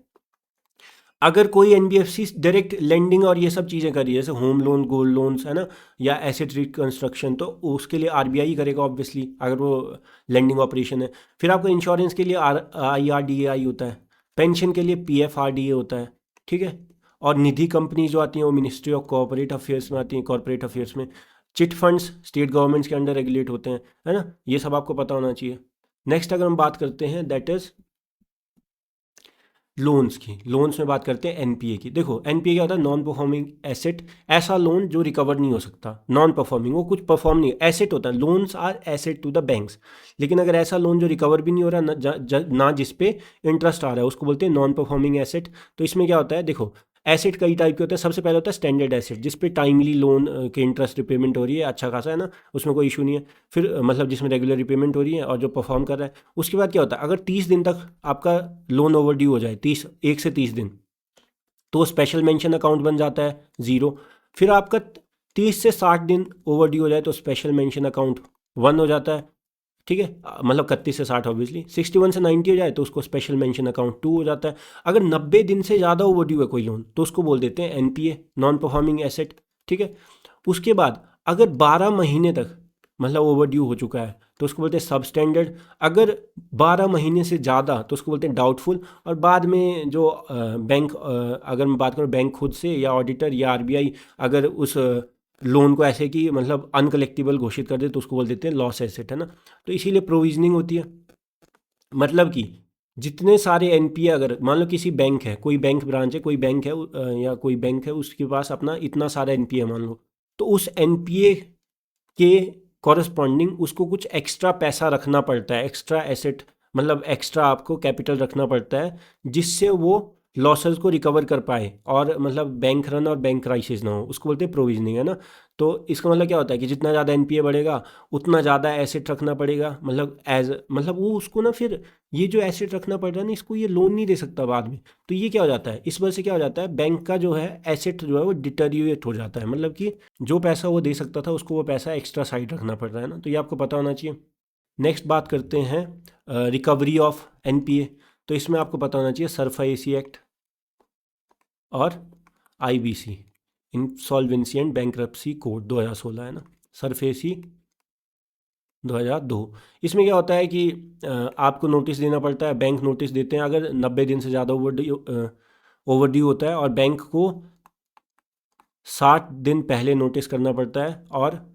अगर कोई एनबीएफसी डायरेक्ट लेंडिंग और ये सब चीज़ें करी जैसे होम लोन, गोल्ड लोन्स, है ना, या एसेट रिकंस्ट्रक्शन, तो उसके लिए आरबीआई करेगा ऑब्वियसली, अगर वो लेंडिंग ऑपरेशन है। फिर आपको इंश्योरेंस के लिए आईआरडीएआई होता है, पेंशन के लिए पीएफआरडीए होता है, ठीक है। और निधि कंपनी जो आती हैं वो मिनिस्ट्री ऑफ कॉर्पोरेट अफेयर्स में आती हैं, कॉर्पोरेट अफेयर्स में। चिट फंड्स स्टेट गवर्नमेंट्स के अंडर रेगुलेट होते हैं, है ना, ये सब आपको पता होना चाहिए। नेक्स्ट अगर हम बात करते हैं, दैट इज़ लोन्स में बात करते हैं एनपीए की। देखो एनपीए क्या होता है, नॉन परफॉर्मिंग एसेट, ऐसा लोन जो रिकवर नहीं हो सकता। नॉन परफॉर्मिंग, वो कुछ परफॉर्म नहीं, एसेट होता है, loans are asset to the banks. लेकिन अगर ऐसा लोन जो रिकवर भी नहीं हो रहा ना जिस पे इंटरेस्ट आ रहा है, उसको बोलते हैं नॉन परफॉर्मिंग एसेट। तो इसमें क्या होता है, देखो एसेट कई टाइप के होते हैं। सबसे पहले होता है स्टैंडर्ड एसेट, जिस पे टाइमली लोन के इंटरेस्ट रिपेमेंट हो रही है, अच्छा खासा है ना, उसमें कोई इशू नहीं है। फिर मतलब जिसमें रेगुलर रिपेमेंट हो रही है और जो परफॉर्म कर रहा है। उसके बाद क्या होता है, अगर 30 दिन तक आपका लोन ओवर ड्यू हो जाए, 1 से 30 दिन, तो स्पेशल मेंशन अकाउंट बन जाता है 0। फिर आपका 30 से 60 दिन ओवर ड्यू हो जाए तो स्पेशल मेंशन अकाउंट 1 हो जाता है। ठीक है, मतलब 31 से 60 ऑब्वियसली। 61 से 90 हो जाए तो उसको स्पेशल मेंशन अकाउंट 2 हो जाता है। अगर 90 दिन से ज़्यादा ओवर ड्यू है कोई लोन तो उसको बोल देते हैं एनपीए, नॉन परफॉर्मिंग एसेट। ठीक है, उसके बाद अगर 12 महीने तक मतलब ओवर ड्यू हो चुका है तो उसको बोलते हैं सब स्टैंडर्ड। अगर 12 महीने से ज़्यादा तो उसको बोलते हैं डाउटफुल। और बाद में जो बैंक, अगर मैं बात करूँ बैंक खुद से या ऑडिटर या आरबीआई, अगर उस लोन को ऐसे कि मतलब अनकलेक्टिबल घोषित कर दे तो उसको बोल देते हैं लॉस एसेट, है ना। तो इसीलिए प्रोविजनिंग होती है, मतलब कि जितने सारे एनपीए, अगर मान लो किसी बैंक है, कोई बैंक ब्रांच है, कोई बैंक है या कोई बैंक है, उसके पास अपना इतना सारा एनपीए मान लो, तो उस एनपीए के कॉरस्पॉन्डिंग उसको कुछ एक्स्ट्रा पैसा रखना पड़ता है, एक्स्ट्रा एसेट, मतलब एक्स्ट्रा आपको कैपिटल रखना पड़ता है, जिससे वो लॉसेस को रिकवर कर पाए और मतलब बैंक रन और बैंक क्राइसिस ना हो, उसको बोलते हैं प्रोविजनिंग, है ना। तो इसका मतलब क्या होता है कि जितना ज़्यादा एनपीए बढ़ेगा उतना ज़्यादा एसेट रखना पड़ेगा, मतलब मतलब वो उसको ना, फिर ये जो एसेट रखना पड़ रहा है ना, इसको ये लोन नहीं दे सकता बाद में। तो ये क्या हो जाता है, इस वजह से क्या हो जाता है, बैंक का जो है एसेट जो है वो डिटेरियोरेट हो जाता है, मतलब कि जो पैसा वो दे सकता था उसको वो पैसा एक्स्ट्रा साइड रखना पड़ रहा है ना। तो ये आपको पता होना चाहिए। नेक्स्ट बात करते हैं रिकवरी ऑफ एनपीए। तो इसमें आपको पता होना चाहिए सरफेसी एक्ट और IBC, insolvency and bankruptcy code 2016, है ना, सरफेसी 2002। इसमें क्या होता है कि आपको नोटिस देना पड़ता है, बैंक नोटिस देते हैं अगर 90 दिन से ज़्यादा ओवरड्यू होता है, और बैंक को 60 दिन पहले नोटिस करना पड़ता है, और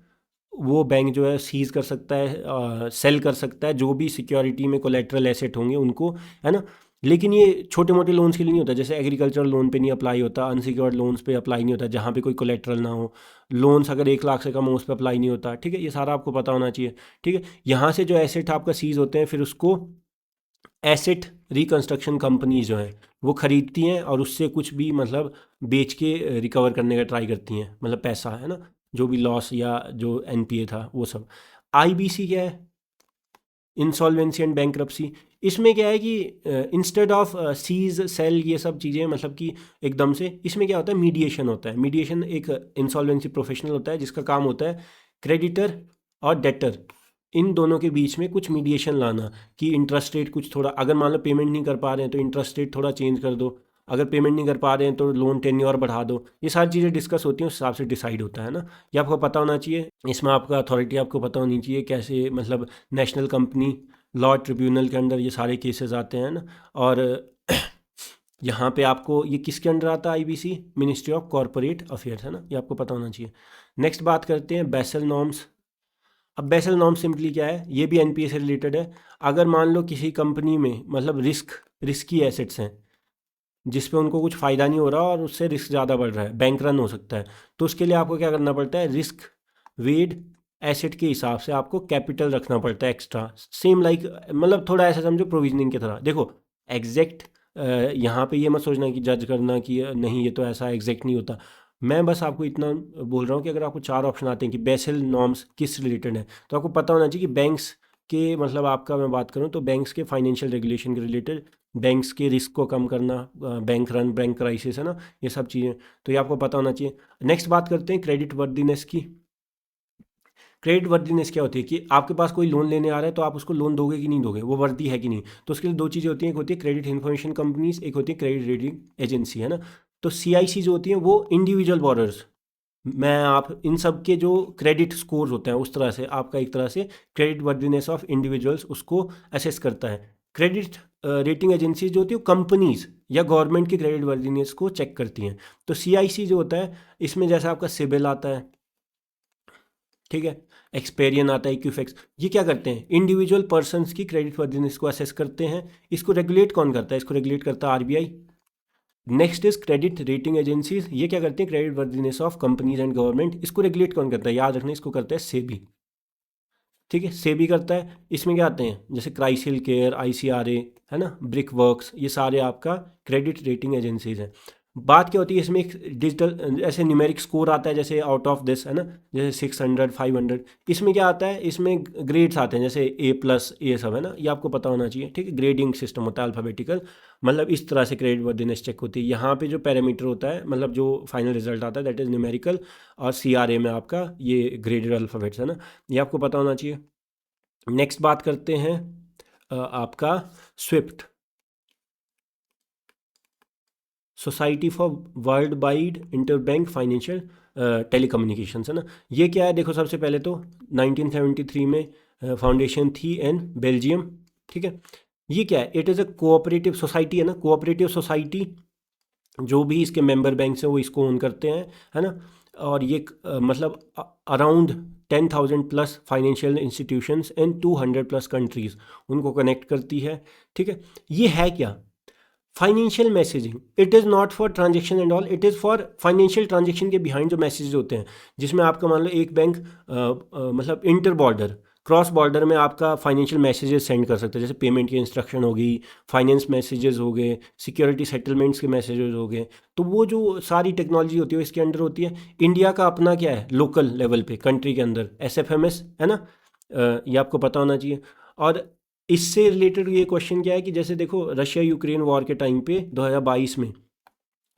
वो बैंक जो है सीज कर सकता है, सेल कर सकता है जो भी सिक्योरिटी में कोलेट्रल एसेट होंगे उनको, है ना। लेकिन ये छोटे मोटे लोन्स के लिए नहीं होता, जैसे एग्रीकल्चरल लोन पे नहीं अप्लाई होता, अनसिक्योर्ड लोन्स पे अप्लाई नहीं होता जहाँ पे कोई कोलेट्रल ना हो। लोन्स अगर 1 लाख से कम हो उस पर अप्लाई नहीं होता। ठीक है, ये सारा आपको पता होना चाहिए। ठीक है, यहाँ से जो एसेट आपका सीज होते हैं फिर उसको एसेट रिकंस्ट्रक्शन कंपनीज जो हैं वो खरीदती हैं और उससे कुछ भी मतलब बेच के रिकवर करने का ट्राई करती हैं, मतलब पैसा, है ना, जो भी लॉस या जो एनपीए था वो सब। आईबीसी क्या है, इंसॉल्वेंसी एंड बैंक्रप्सी। इसमें क्या है कि इंस्टेड ऑफ सीज सेल ये सब चीज़ें, मतलब कि एकदम से, इसमें क्या होता है, मीडिएशन होता है। मीडिएशन एक इंसॉल्वेंसी प्रोफेशनल होता है जिसका काम होता है क्रेडिटर और डेटर, इन दोनों के बीच में कुछ मीडिएशन लाना, कि इंटरेस्ट रेट कुछ थोड़ा, अगर मान लो पेमेंट नहीं कर पा रहे हैं तो इंटरेस्ट रेट थोड़ा चेंज कर दो, अगर पेमेंट नहीं कर पा रहे हैं तो लोन टेन्योर बढ़ा दो। ये सारी चीज़ें डिस्कस होती हैं, उस हिसाब से डिसाइड होता है ना। ये आपको पता होना चाहिए। इसमें आपका अथॉरिटी आपको पता होनी चाहिए कैसे, मतलब नेशनल कंपनी लॉ ट्रिब्यूनल के अंदर ये सारे केसेस आते हैं ना। और यहाँ पे आपको ये किसके अंडर आता है, IBC, ministry of corporate affairs, है ना, ये आपको पता होना चाहिए। नेक्स्ट बात करते हैं बेसल नॉर्म्स। अब बेसल नॉर्म सिंपली क्या है, ये भी एनपीए से रिलेटेड है। अगर मान लो किसी कंपनी में मतलब रिस्की एसेट्स हैं जिस पे उनको कुछ फ़ायदा नहीं हो रहा और उससे रिस्क ज़्यादा बढ़ रहा है, बैंक रन हो सकता है, तो उसके लिए आपको क्या करना पड़ता है, रिस्क वेड एसेट के हिसाब से आपको कैपिटल रखना पड़ता है एक्स्ट्रा। सेम लाइक, मतलब थोड़ा ऐसा समझो प्रोविजनिंग की तरह। देखो एग्जैक्ट यहाँ पे ये मत सोचना कि जज करना कि नहीं ये तो ऐसा एग्जैक्ट नहीं होता। मैं बस आपको इतना बोल रहा हूँ कि अगर आपको 4 ऑप्शन आते हैं कि बेसल नॉर्म्स किस रिलेटेड है, तो आपको पता होना चाहिए कि बैंक्स के, मतलब आपका मैं बात करूँ तो बैंक्स के फाइनेंशियल रेगुलेशन के रिलेटेड, बैंक्स के रिस्क को कम करना, बैंक रन, बैंक क्राइसिस, है ना, ये सब चीज़ें, तो ये आपको पता होना चाहिए। नेक्स्ट बात करते हैं क्रेडिट वर्दीनेस की। क्रेडिट वर्दीनेस क्या होती है कि आपके पास कोई लोन लेने आ रहा है तो आप उसको लोन दोगे कि नहीं दोगे, वो वर्दी है कि नहीं। तो उसके लिए 2 चीज़ें होती हैं, एक होती है क्रेडिट इन्फॉर्मेशन कंपनीज, एक होती है क्रेडिट रेटिंग एजेंसी, है ना। तो सीआईसी जो होती है वो इंडिविजुअल बोरर्स, मैं आप इन सब के जो क्रेडिट स्कोर होते हैं उस तरह से आपका एक तरह से क्रेडिट वर्दीनेस ऑफ इंडिविजुअल्स उसको असेस करता है। क्रेडिट रेटिंग एजेंसीज जो होती है वो कंपनीज या गवर्नमेंट की क्रेडिट वर्दीनेस को चेक करती हैं। तो सीआईसी जो होता है इसमें जैसा आपका सिबिल आता है, ठीक है, एक्सपेरियन आता है, इक्विफैक्स। ये क्या करते हैं, इंडिविजुअल पर्सन्स की क्रेडिट वर्दिनेस को असेस करते हैं। इसको रेगुलेट कौन करता है, इसको रेगुलेट करता है RBI. Next is credit rating agencies, ये क्या करते हैं, credit worthiness of companies and government. इसको रेगुलेट कौन करता है, याद रखना, इसको करता है सेबी। ठीक है, सेबी करता है। इसमें क्या आते हैं, जैसे क्राइसिल केयर, आईसीआरए, है ना, ब्रिक वर्क्स, ये सारे आपका क्रेडिट रेटिंग एजेंसीज हैं। बात क्या होती है इसमें, एक डिजिटल ऐसे न्यूमेरिक स्कोर आता है, जैसे आउट ऑफ दिस, है ना, जैसे 600, 500। इसमें क्या आता है, इसमें ग्रेड्स आते हैं, जैसे A+, ये सब, है ना, ये आपको पता होना चाहिए। ठीक है, ग्रेडिंग सिस्टम होता है अल्फ़ाबेटिकल, मतलब इस तरह से क्रेडिट वर्दिनेस चेक होती है। यहाँ पे जो पैरामीटर होता है, मतलब जो फाइनल रिजल्ट आता है, दैट इज़ न्यूमेरिकल, और CRA में आपका ये ग्रेडेड अल्फ़ाबेट्स, है ना, ये आपको पता होना चाहिए। नेक्स्ट बात करते हैं आपका Swift, society for world wide interbank financial telecommunications, है ना। ये क्या है, देखो सबसे पहले तो 1973 में फाउंडेशन थी इन बेल्जियम। ठीक है, ये क्या है, it is a cooperative society, है ना, कोऑपरेटिव सोसाइटी। जो भी इसके मेंबर बैंक्स हैं वो इसको ओन करते हैं, है ना। और ये मतलब अराउंड 10,000 प्लस फाइनेंशियल इंस्टीट्यूशंस इन 200 प्लस कंट्रीज़ उनको कनेक्ट करती है। ठीक है, ये है क्या, financial messaging. It is not for transaction and all, it is for financial transaction के बिहाइंड जो मैसेज होते हैं, जिसमें आपका मान लो एक बैंक मतलब इंटर बॉर्डर, क्रॉस बॉर्डर में आपका फाइनेंशियल मैसेजेस सेंड कर सकते हैं, जैसे पेमेंट की इंस्ट्रक्शन होगी, फाइनेंस मैसेजेस हो गए, सिक्योरिटी सेटलमेंट्स के मैसेजेस हो गए। तो वो जो सारी टेक्नोलॉजी होती है वो इसके अंडर होती है। इंडिया का अपना क्या है, लोकल लेवल पे कंट्री के अंदर SFMS, है ना, ये आपको पता होना चाहिए। और इससे रिलेटेड ये क्वेश्चन क्या है कि जैसे देखो रशिया यूक्रेन वॉर के टाइम पे 2022 में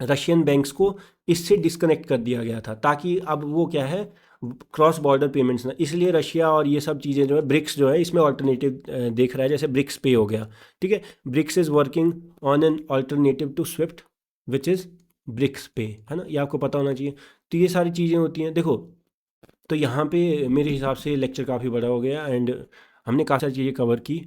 रशियन बैंक्स को इससे डिस्कनेक्ट कर दिया गया था, ताकि अब वो क्या है, क्रॉस बॉर्डर पेमेंट्स ना, इसलिए रशिया और ये सब चीज़ें जो है, ब्रिक्स जो है, इसमें ऑल्टरनेटिव देख रहा है, जैसे ब्रिक्स पे हो गया। ठीक है, BRICS is working on an alternative to SWIFT which is BRICS pay, है ना, ये आपको पता होना चाहिए। तो ये सारी चीज़ें होती हैं, देखो। तो यहाँ पे मेरे हिसाब से लेक्चर काफ़ी बड़ा हो गया, एंड हमने काफ़ी सारी चीज़ें कवर की,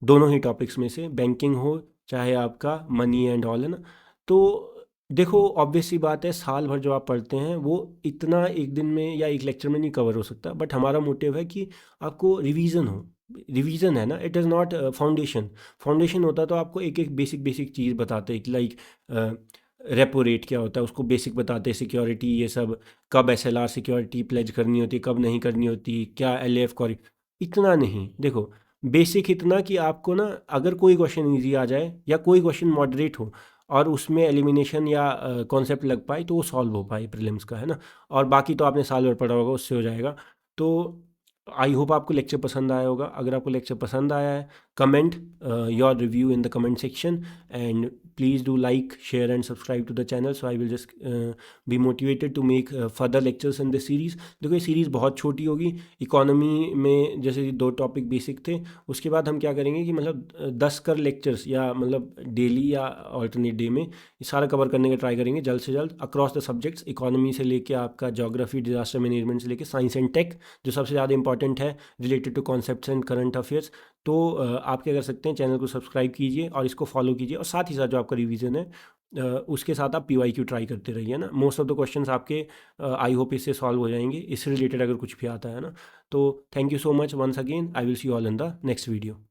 दोनों ही टॉपिक्स में से, बैंकिंग हो चाहे आपका मनी एंड ऑल, है ना। तो देखो ऑब्वियस सी बात है, साल भर जो आप पढ़ते हैं वो इतना एक दिन में या एक लेक्चर में नहीं कवर हो सकता, बट हमारा मोटिव है कि आपको रिवीजन हो। रिवीजन है ना, it is not foundation. Foundation होता तो आपको एक एक बेसिक बेसिक चीज़ बताते, लाइक रेपो रेट क्या होता है उसको बेसिक बताते, सिक्योरिटी ये सब, कब SLR सिक्योरिटी प्लेज करनी होती, कब नहीं करनी होती, क्या LAF कॉरी, इतना नहीं। देखो बेसिक इतना कि आपको ना, अगर कोई क्वेश्चन ईजी आ जाए या कोई क्वेश्चन मॉडरेट हो और उसमें एलिमिनेशन या कॉन्सेप्ट लग पाए, तो वो सॉल्व हो पाए प्रीलिम्स का, है ना। और बाकी तो आपने साल भर पढ़ा होगा, उससे हो जाएगा। तो आई होप आपको लेक्चर पसंद आया होगा। अगर आपको लेक्चर पसंद आया है, comment your review in the comment section, and please do like, share and subscribe to the channel, so I will just be motivated to make further lectures in this series. देखो ये सीरीज़ बहुत छोटी होगी। इकोनॉमी में जैसे 2 टॉपिक बेसिक थे, उसके बाद हम क्या करेंगे कि मतलब 10 कर लेक्चर्स, या मतलब डेली या ऑल्टरनेट डे में ये सारा कवर करने का ट्राई करेंगे जल्द से जल्द, अक्रॉस द सब्जेक्ट्स, इकोनॉमी से लेके आपका ज्योग्राफी, डिजास्टर मैनेजमेंट से लेके साइंस एंड टेक, जो सबसे ज़्यादा इंपॉर्टेंट है related to concepts and current affairs. तो आप क्या कर सकते हैं, चैनल को सब्सक्राइब कीजिए और इसको फॉलो कीजिए, और साथ ही साथ जो आपका रिवीजन है उसके साथ आप PYQ ट्राई करते रहिए ना। मोस्ट ऑफ द क्वेश्चंस आपके आई होप इससे सॉल्व हो जाएंगे, इससे रिलेटेड अगर कुछ भी आता है ना। तो thank you so much once again, I will see you all in the next video.